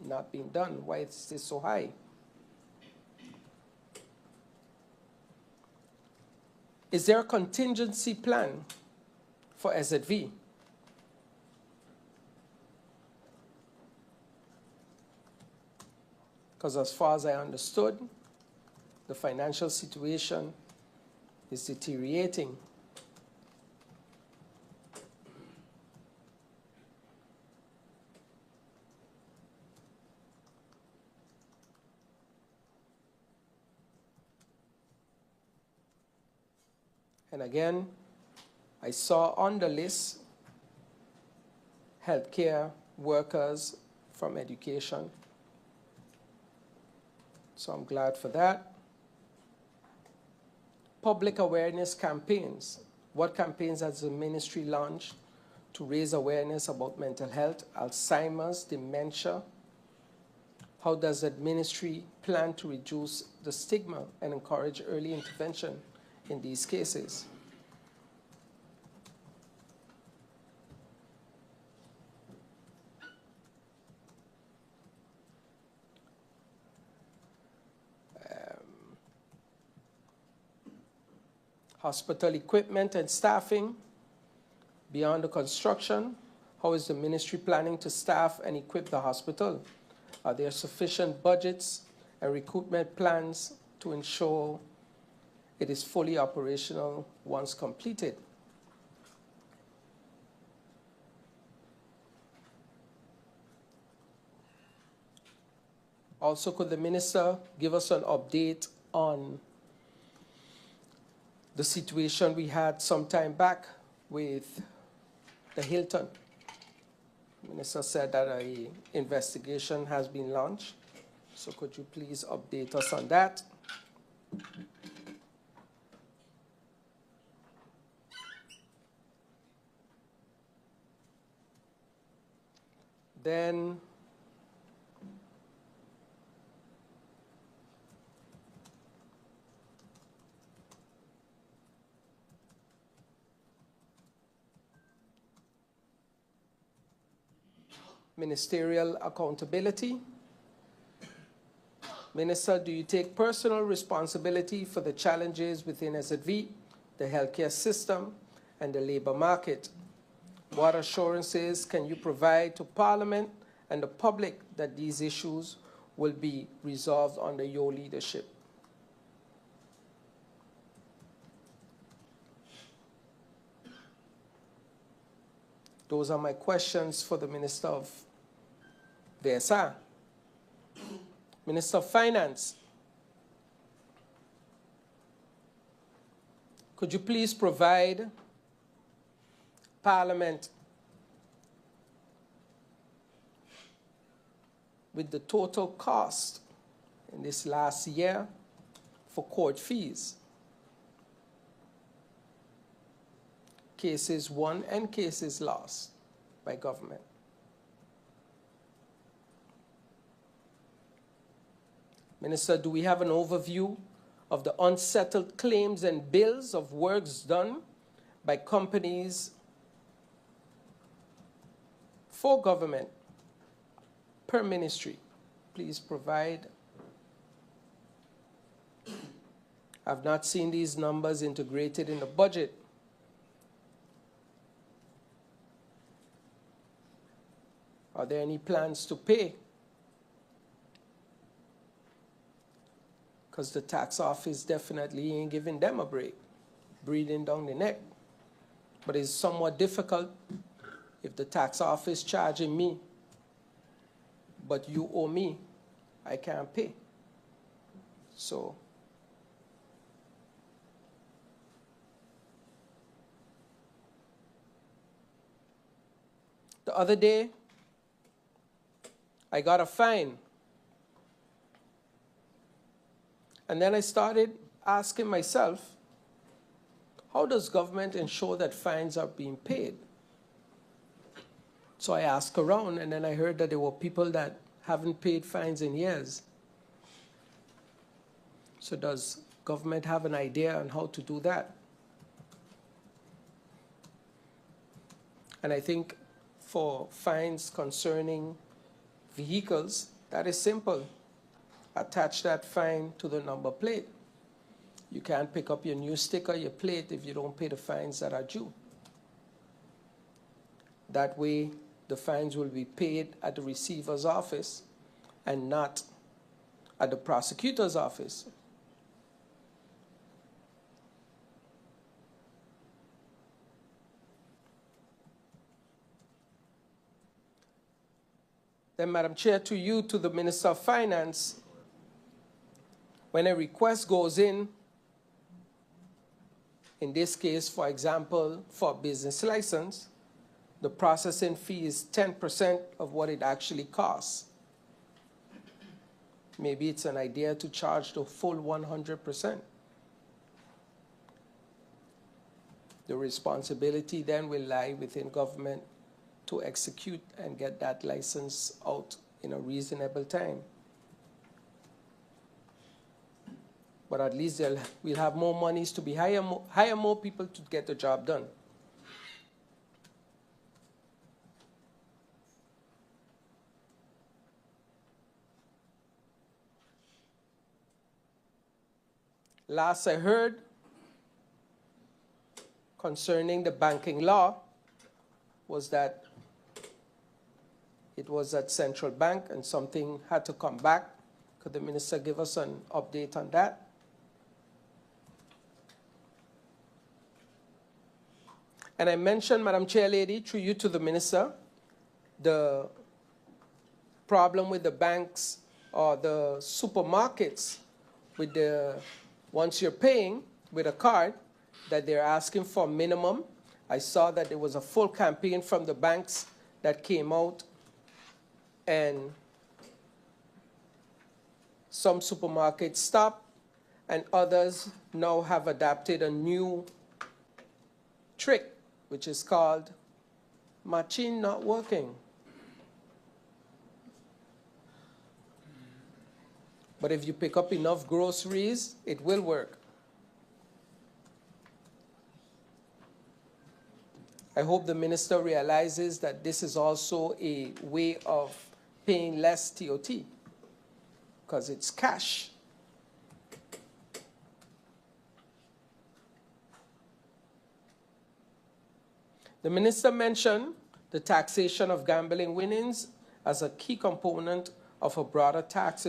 not been done? Why is this so high? Is there a contingency plan for SZV? Because as far as I understood, the financial situation is deteriorating. And again, I saw on the list healthcare workers from education. So I'm glad for that. Public awareness campaigns. What campaigns has the ministry launched to raise awareness about mental health, Alzheimer's, dementia? How does the ministry plan to reduce the stigma and encourage early intervention in these cases? Hospital equipment and staffing. Beyond the construction, how is the ministry planning to staff and equip the hospital? Are there sufficient budgets and recruitment plans to ensure it is fully operational once completed? Also, could the minister give us an update on the situation we had some time back with the Hilton? The minister said that an investigation has been launched. So could you please update us on that? Then ministerial accountability. Minister, do you take personal responsibility for the challenges within SZV, the healthcare system, and the labor market? What assurances can you provide to Parliament and the public that these issues will be resolved under your leadership? Those are my questions for the Minister of VSR. Minister of Finance, could you please provide Parliament with the total cost in this last year for court fees? Cases won and cases lost by government. Minister, do we have an overview of the unsettled claims and bills of works done by companies for government per ministry? Please provide. I've not seen these numbers integrated in the budget. Are there any plans to pay? Because the tax office definitely ain't giving them a break, breathing down the neck. But it's somewhat difficult if the tax office charging me, but you owe me I can't pay. So the other day, I got a fine. And then I started asking myself, how does government ensure that fines are being paid? So I asked around, and then I heard that there were people that haven't paid fines in years. So does government have an idea on how to do that? And I think for fines concerning vehicles, that is simple. Attach that fine to the number plate. You can't pick up your new sticker, your plate, if you don't pay the fines that are due. That way, the fines will be paid at the receiver's office and not at the prosecutor's office. Then, Madam Chair, to you, to the Minister of Finance, when a request goes in this case, for example, for a business license, the processing fee is 10% of what it actually costs. Maybe it's an idea to charge the full 100%. The responsibility then will lie within government to execute and get that license out in a reasonable time. But at least we'll have more monies to hire more people to get the job done. Last I heard concerning the banking law was that it was at Central Bank and something had to come back. Could the minister give us an update on that? And I mentioned, Madam Chair Lady, through you to the minister, the problem with the banks or the supermarkets with the, once you're paying with a card, that they're asking for minimum. I saw that there was a full campaign from the banks that came out, and some supermarkets stopped, and others now have adapted a new trick, which is called machine not working. But if you pick up enough groceries, it will work. I hope the minister realizes that this is also a way of paying less TOT, because it's cash. The minister mentioned the taxation of gambling winnings as a key component of a broader tax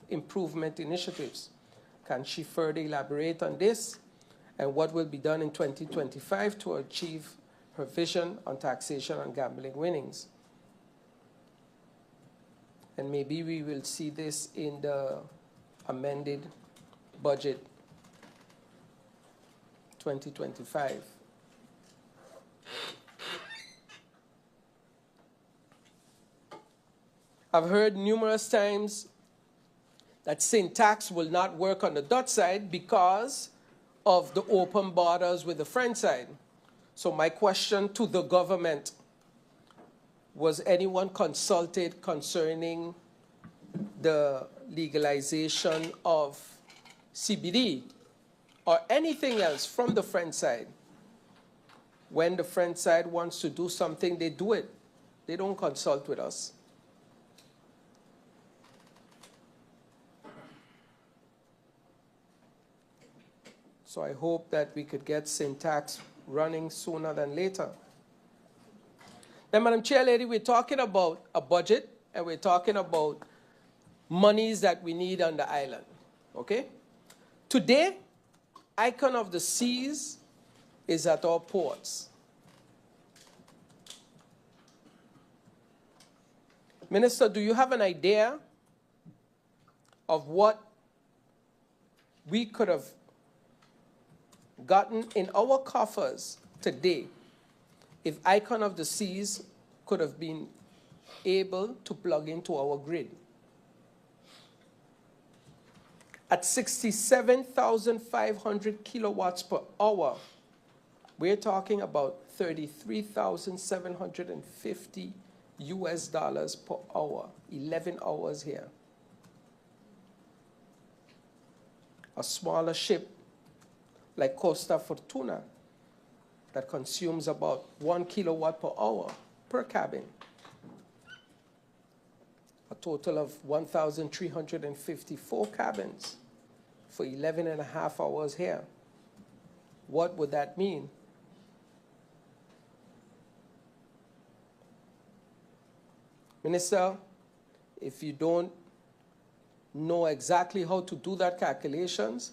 improvement initiatives. Can she further elaborate on this and what will be done in 2025 to achieve her vision on taxation on gambling winnings? And maybe we will see this in the amended budget 2025. I've heard numerous times that sin tax will not work on the Dutch side because of the open borders with the French side. So my question to the government, was anyone consulted concerning the legalization of CBD or anything else from the French side? When the French side wants to do something, they do it. They don't consult with us. So I hope that we could get sin tax running sooner than later. Then, Madam Chair Lady, we're talking about a budget, and we're talking about monies that we need on the island, okay? Today, icon of the seas is at our ports. Minister, do you have an idea of what we could have gotten in our coffers today if Icon of the Seas could have been able to plug into our grid. At 67,500 kilowatts per hour, we're talking about 33,750 US dollars per hour, 11 hours here. A smaller ship like Costa Fortuna that consumes about 1 kilowatt per hour per cabin. A total of 1,354 cabins for 11 and a half hours here. What would that mean? Minister, if you don't know exactly how to do that calculations,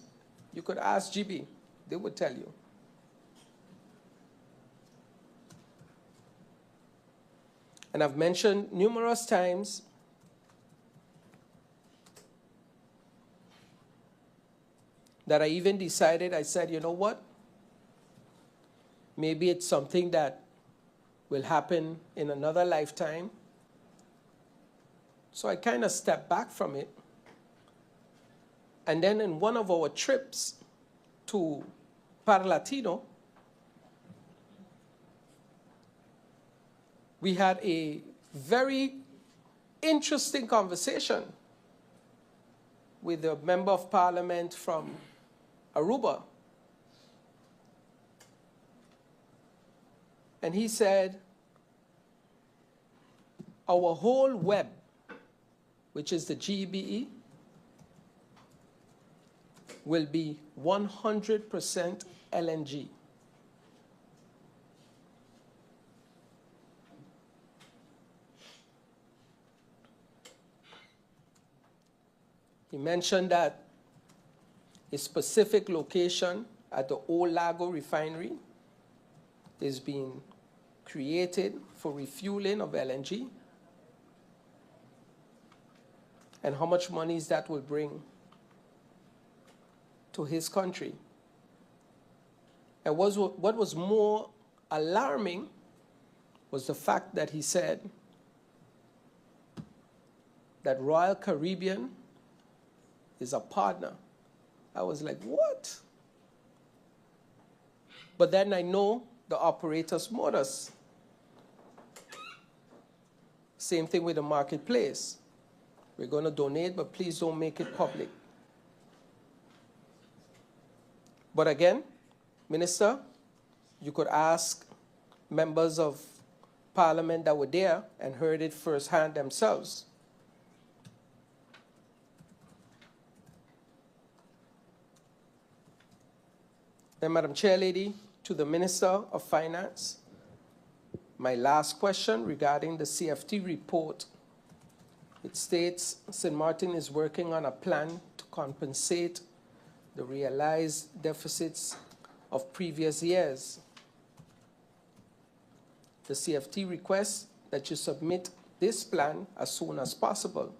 you could ask GB. They would tell you. And I've mentioned numerous times that I even decided, I said, you know what? Maybe it's something that will happen in another lifetime. So I kind of stepped back from it. And then in one of our trips to Parlatino, we had a very interesting conversation with a member of parliament from Aruba. And he said, our whole web, which is the GBE, will be 100% LNG. He mentioned that a specific location at the Old Lago refinery is being created for refueling of LNG, and how much money that will bring to his country. And what was more alarming was the fact that he said that Royal Caribbean is a partner. I was like, what? But then I know the operator's modus. Same thing with the marketplace. We're going to donate, but please don't make it public. But again, Minister, you could ask members of parliament that were there and heard it firsthand themselves. Then, Madam Chairlady, to the Minister of Finance, my last question regarding the CFT report. It states St. Maarten is working on a plan to compensate the realized deficits of previous years. The CFT requests that you submit this plan as soon as possible.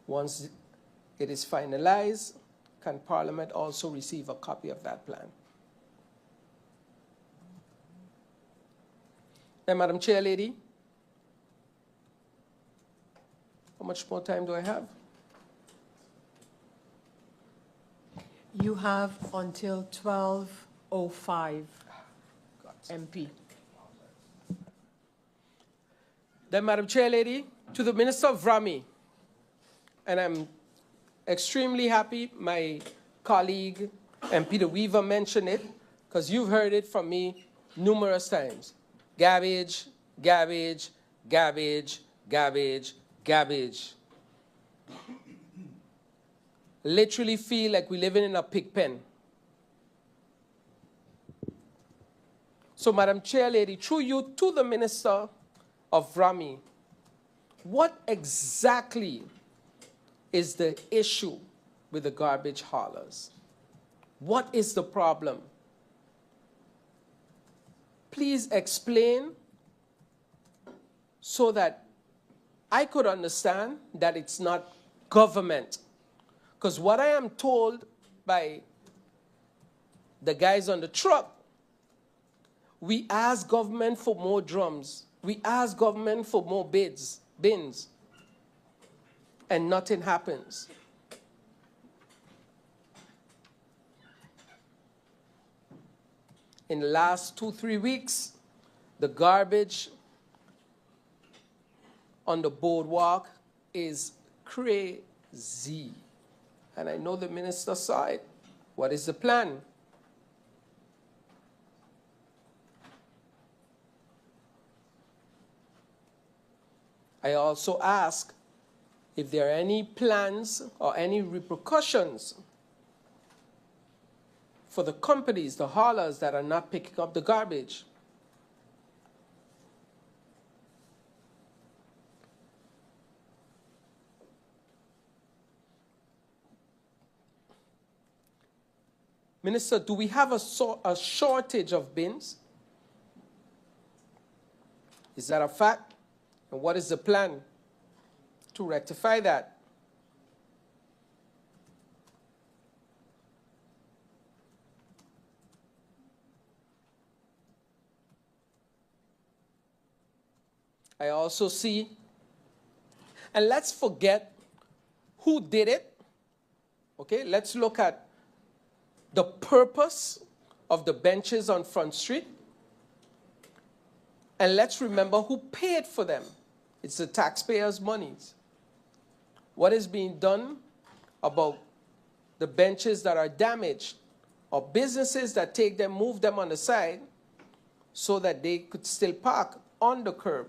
Once it is finalized, can Parliament also receive a copy of that plan? And Madam Chairlady, how much more time do I have? You have until 12:05, MP. Then, Madam Chairlady, to the Minister of Vrami, and I'm extremely happy my colleague MP De Weaver mentioned it, because you've heard it from me numerous times. Garbage, garbage, garbage, garbage, garbage. Literally feel like we're living in a pig pen. So, Madam Chairlady, through you to the Minister of Vrami, what exactly is the issue with the garbage haulers? What is the problem? Please explain so that I could understand that it's not government. Because what I am told by the guys on the truck, we ask government for more drums. We ask government for more bins, and nothing happens. In the last 2-3 weeks, the garbage on the boardwalk is crazy. And I know the minister saw it. What is the plan? I also ask if there are any plans or any repercussions for the companies, the haulers that are not picking up the garbage. Minister, do we have a shortage of bins? Is that a fact? And what is the plan to rectify that? I also see, and let's forget who did it. Okay, let's look at the purpose of the benches on Front Street. And let's remember who paid for them. It's the taxpayers' monies. What is being done about the benches that are damaged, or businesses that take them, move them on the side so that they could still park on the curb?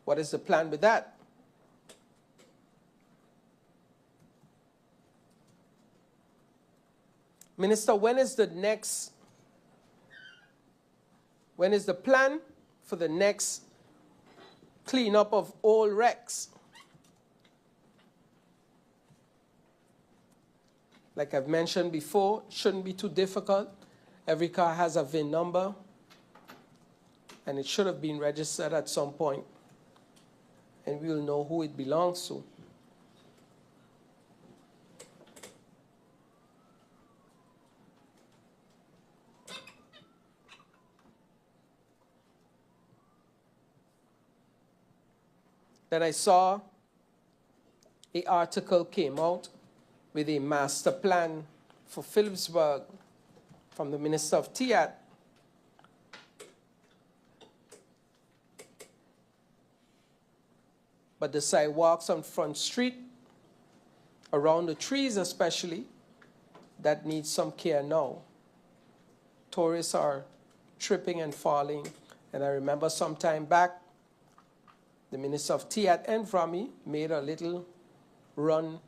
What is the plan with that? Minister, when is the plan for the next cleanup of old wrecks? Like I've mentioned before, shouldn't be too difficult. Every car has a VIN number, and it should have been registered at some point, and we will know who it belongs to. Then I saw an article came out with a master plan for Phillipsburg from the Minister of TIAT. But the sidewalks on Front Street, around the trees especially, that needs some care now. Tourists are tripping and falling. And I remember some time back, the Minister of TIAT and Vrami made a little run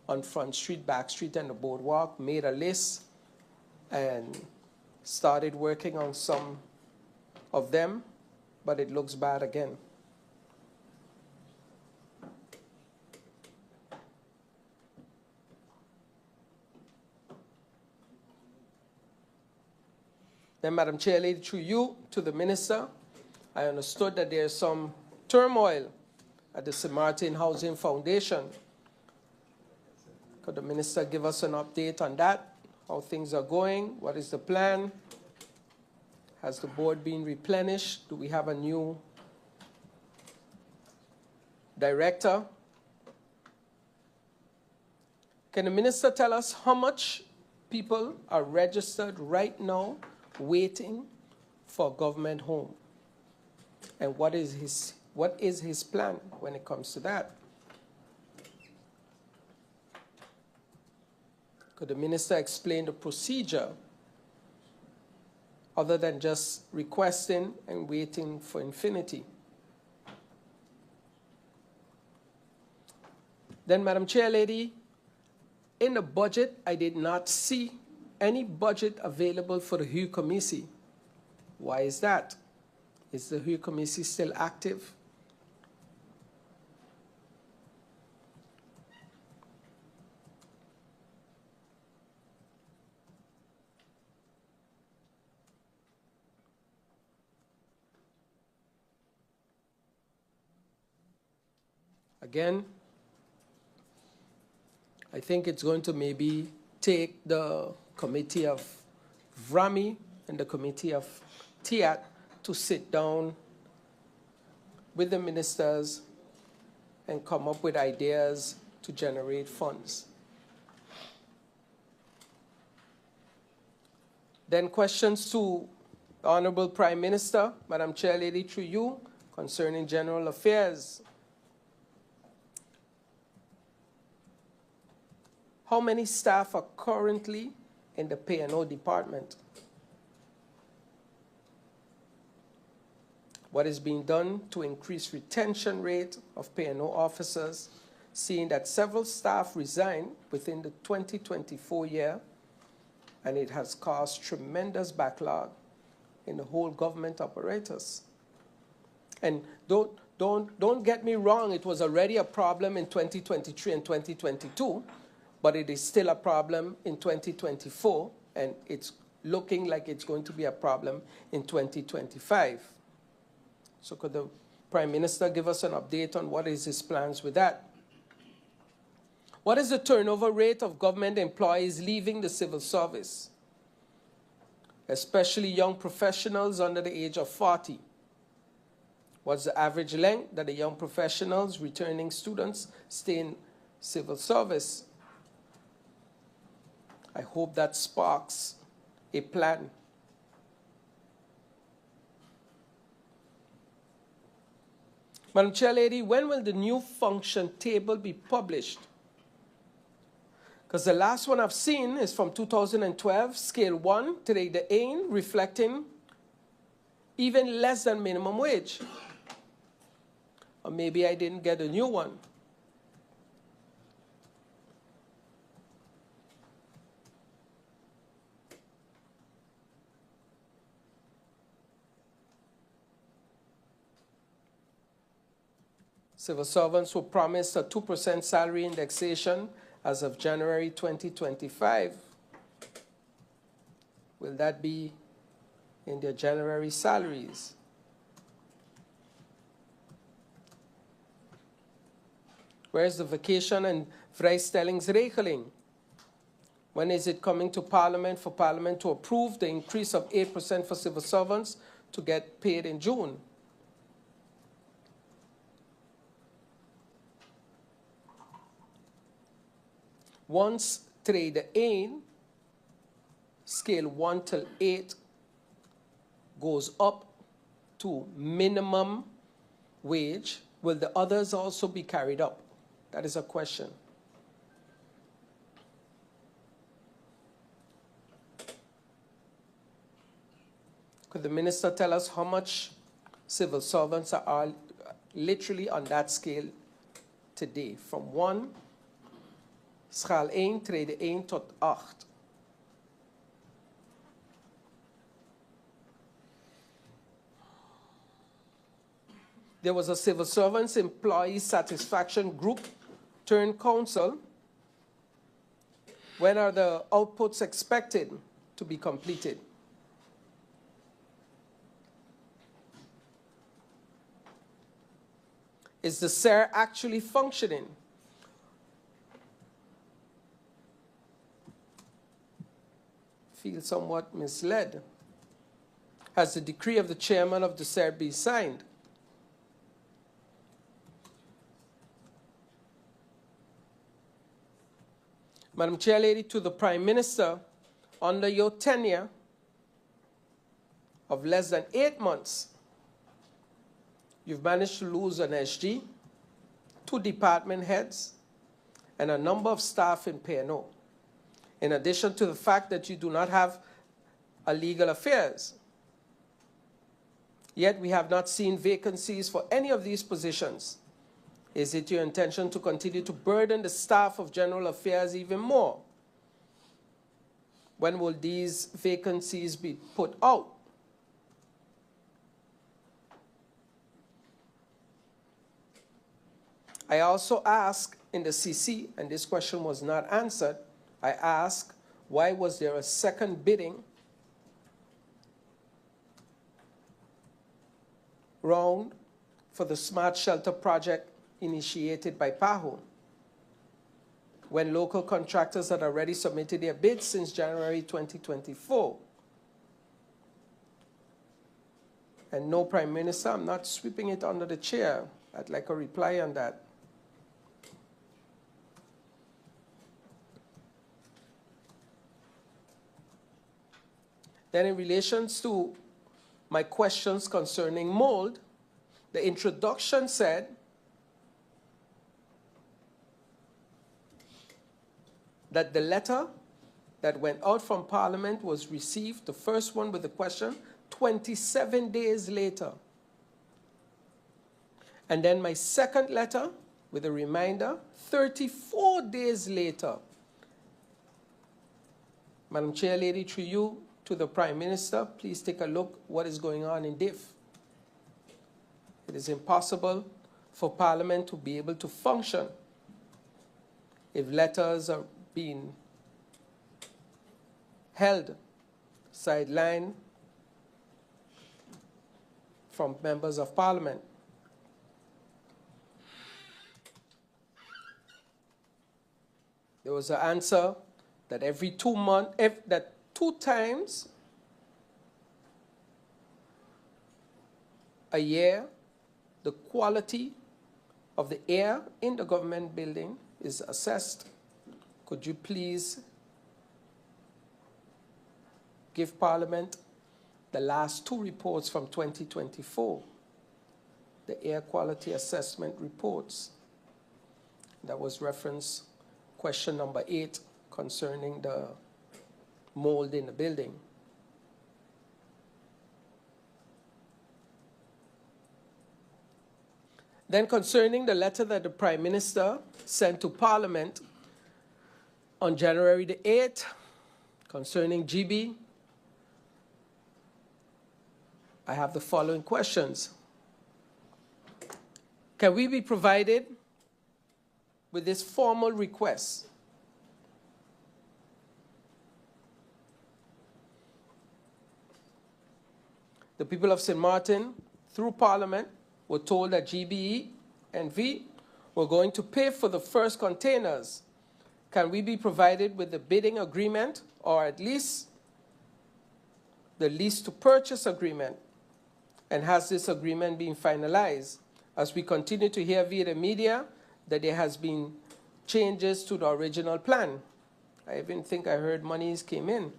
on Front Street, Back Street, and the boardwalk, made a list, and started working on some of them, but it looks bad again. Then, Madam Chair, Lady, through you to the Minister, I understood that there's some turmoil at the Maarten Housing Foundation. Could the Minister give us an update on that? How things are going? What is the plan? Has the board been replenished? Do we have a new director? Can the Minister tell us how much people are registered right now waiting for a government home? And what is his plan when it comes to that? Could the Minister explain the procedure other than just requesting and waiting for infinity? Then, Madam Chair, Lady, in the budget, I did not see any budget available for the Hugh Committee. Why is that? Is the Hugh Committee still active? Again, I think it's going to maybe take the committee of VRAMI and the committee of TIAT to sit down with the ministers and come up with ideas to generate funds. Then questions to the Honorable Prime Minister, Madam Chair Lady, through you, concerning general affairs. How many staff are currently in the P&O department? What is being done to increase retention rate of P&O officers, seeing that several staff resigned within the 2024 year, and it has caused tremendous backlog in the whole government apparatus. And don't get me wrong, it was already a problem in 2023 and 2022, but it is still a problem in 2024, and it's looking like it's going to be a problem in 2025. So could the Prime Minister give us an update on what is his plans with that? What is the turnover rate of government employees leaving the civil service, especially young professionals under the age of 40? What's the average length that the young professionals, returning students, stay in civil service? I hope that sparks a plan. Madam Chair Lady, when will the new function table be published? Because the last one I've seen is from 2012, scale 1, today the aim, reflecting even less than minimum wage. Or maybe I didn't get a new one. Civil servants were promised a 2% salary indexation as of January 2025. Will that be in their January salaries? Where's the vacation and vrijstellingsregeling? When is it coming to Parliament for Parliament to approve the increase of 8% for civil servants to get paid in June? Once trade 1, scale 1 till 8, goes up to minimum wage, will the others also be carried up? That is a question. Could the minister tell us how much civil servants are literally on that scale today? From 1, schaal 1, trede 1 tot 8. There was a civil servants employee satisfaction group turned council. When are the outputs expected to be completed? Is the SER actually functioning? Feel somewhat misled. Has the decree of the chairman of the SER been signed? Madam Chair Lady, to the Prime Minister, under your tenure of less than 8 months, you've managed to lose an SG, 2 department heads, and a number of staff in P&O. In addition to the fact that you do not have a legal affairs. Yet we have not seen vacancies for any of these positions. Is it your intention to continue to burden the staff of general affairs even more? When will these vacancies be put out? I also asked in the CC, and this question was not answered, I asked, why was there a second bidding round for the smart shelter project initiated by PAHO? when local contractors had already submitted their bids since January 2024. And no, Prime Minister, I'm not sweeping it under the chair. I'd like a reply on that. Then in relations to my questions concerning mold, the introduction said that the letter that went out from Parliament was received, the first one with the question, 27 days later. And then my second letter with a reminder, 34 days later. Madam Chair, Lady, through you to the Prime Minister, please take a look what is going on in DIF. It is impossible for Parliament to be able to function if letters are being held, sidelined from members of Parliament. There was an answer that every 2 months, that 2 times a year, the quality of the air in the government building is assessed. Could you please give Parliament the last 2 reports from 2024, the air quality assessment reports? That was reference question number 8 concerning the mold in the building. Then concerning the letter that the Prime Minister sent to Parliament on January the 8th concerning GB, I have the following questions. Can we be provided with this formal request? The people of St. Maarten, through Parliament, were told that GBE and V were going to pay for the first containers. Can we be provided with the bidding agreement, or at least the lease to purchase agreement? And has this agreement been finalized? As we continue to hear via the media that there has been changes to the original plan. I even think I heard monies came in.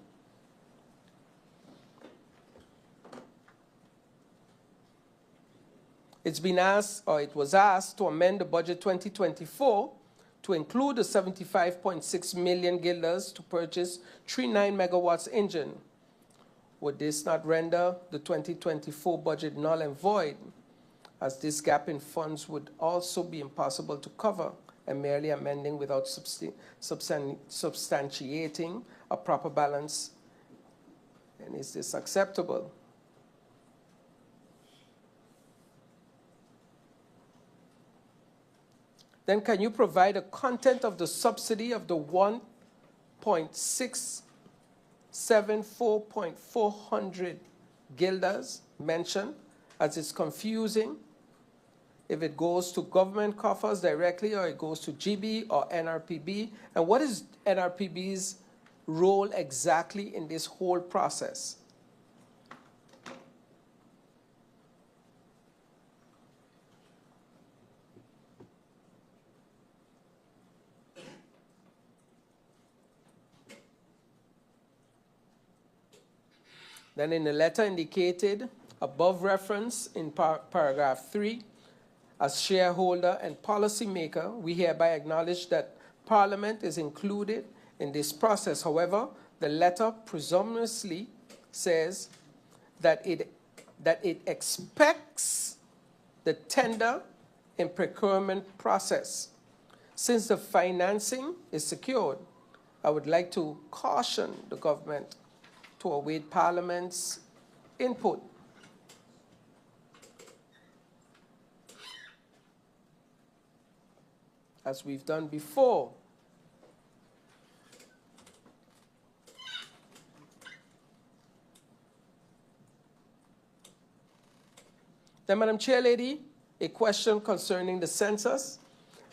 It's been asked, or it was asked, to amend the budget 2024 to include the 75.6 million guilders to purchase 39 megawatts engine. Would this not render the 2024 budget null and void, as this gap in funds would also be impossible to cover, and merely amending without substantiating a proper balance? And is this acceptable? Then can you provide a content of the subsidy of the 1.674.400 guilders mentioned, as it's confusing if it goes to government coffers directly or it goes to GB or NRPB? And what is NRPB's role exactly in this whole process? Then in the letter indicated above reference in paragraph 3, as shareholder and policymaker, we hereby acknowledge that Parliament is included in this process. However, the letter presumptuously says that it expects the tender and procurement process. Since the financing is secured, I would like to caution the government to await Parliament's input. As we've done before. Then, Madam Chair Lady, a question concerning the census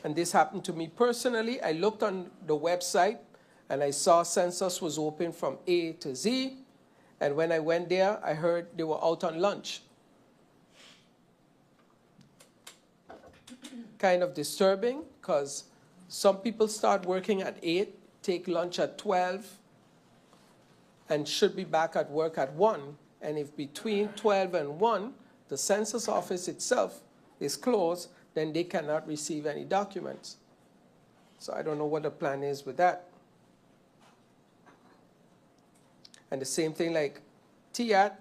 and this happened to me personally. I looked on the website and I saw census was open from A to Z. And when I went there, I heard they were out on lunch. Kind of disturbing, because some people start working at 8, take lunch at 12, and should be back at work at 1. And if between 12 and 1, the census office itself is closed, then they cannot receive any documents. So I don't know what the plan is with that. And the same thing like TIAT,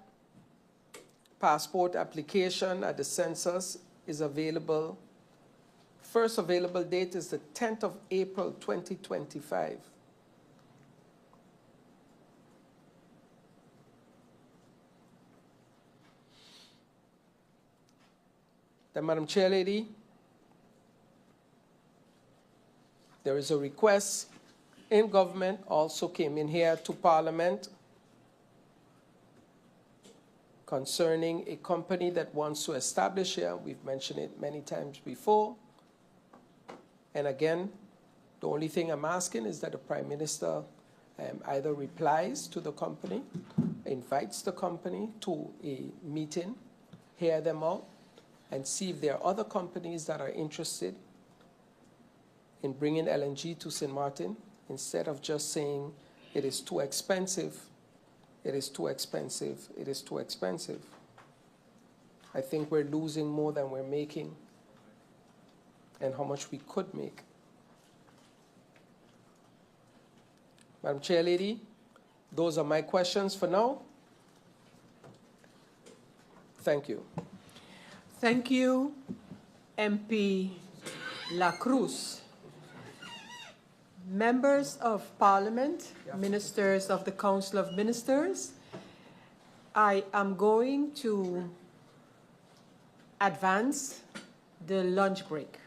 passport application at the census is available. First available date is the 10th of April, 2025. Then, Madam Chair Lady, there is a request in government, also came in here to Parliament, concerning a company that wants to establish here. We've mentioned it many times before. And again, the only thing I'm asking is that the Prime Minister either replies to the company, invites the company to a meeting, hear them out, and see if there are other companies that are interested in bringing LNG to St. Maarten, instead of just saying it is too expensive, it is too expensive, it is too expensive. I think we're losing more than we're making, and how much we could make. Madam Chair Lady, those are my questions for now. Thank you. Thank you, MP La Cruz. Members of Parliament, ministers of the Council of Ministers, I am going to advance the lunch break.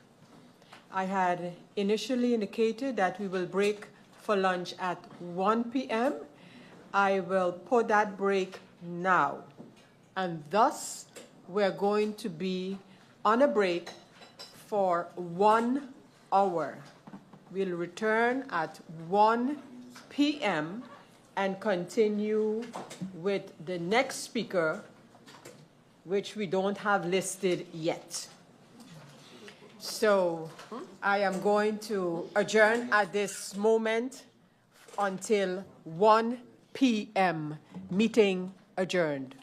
I had initially indicated that we will break for lunch at 1 p.m. I will put that break now. And thus, we're going to be on a break for 1 hour. We'll return at 1 p.m. and continue with the next speaker, which we don't have listed yet. So I am going to adjourn at this moment until 1 p.m. Meeting adjourned.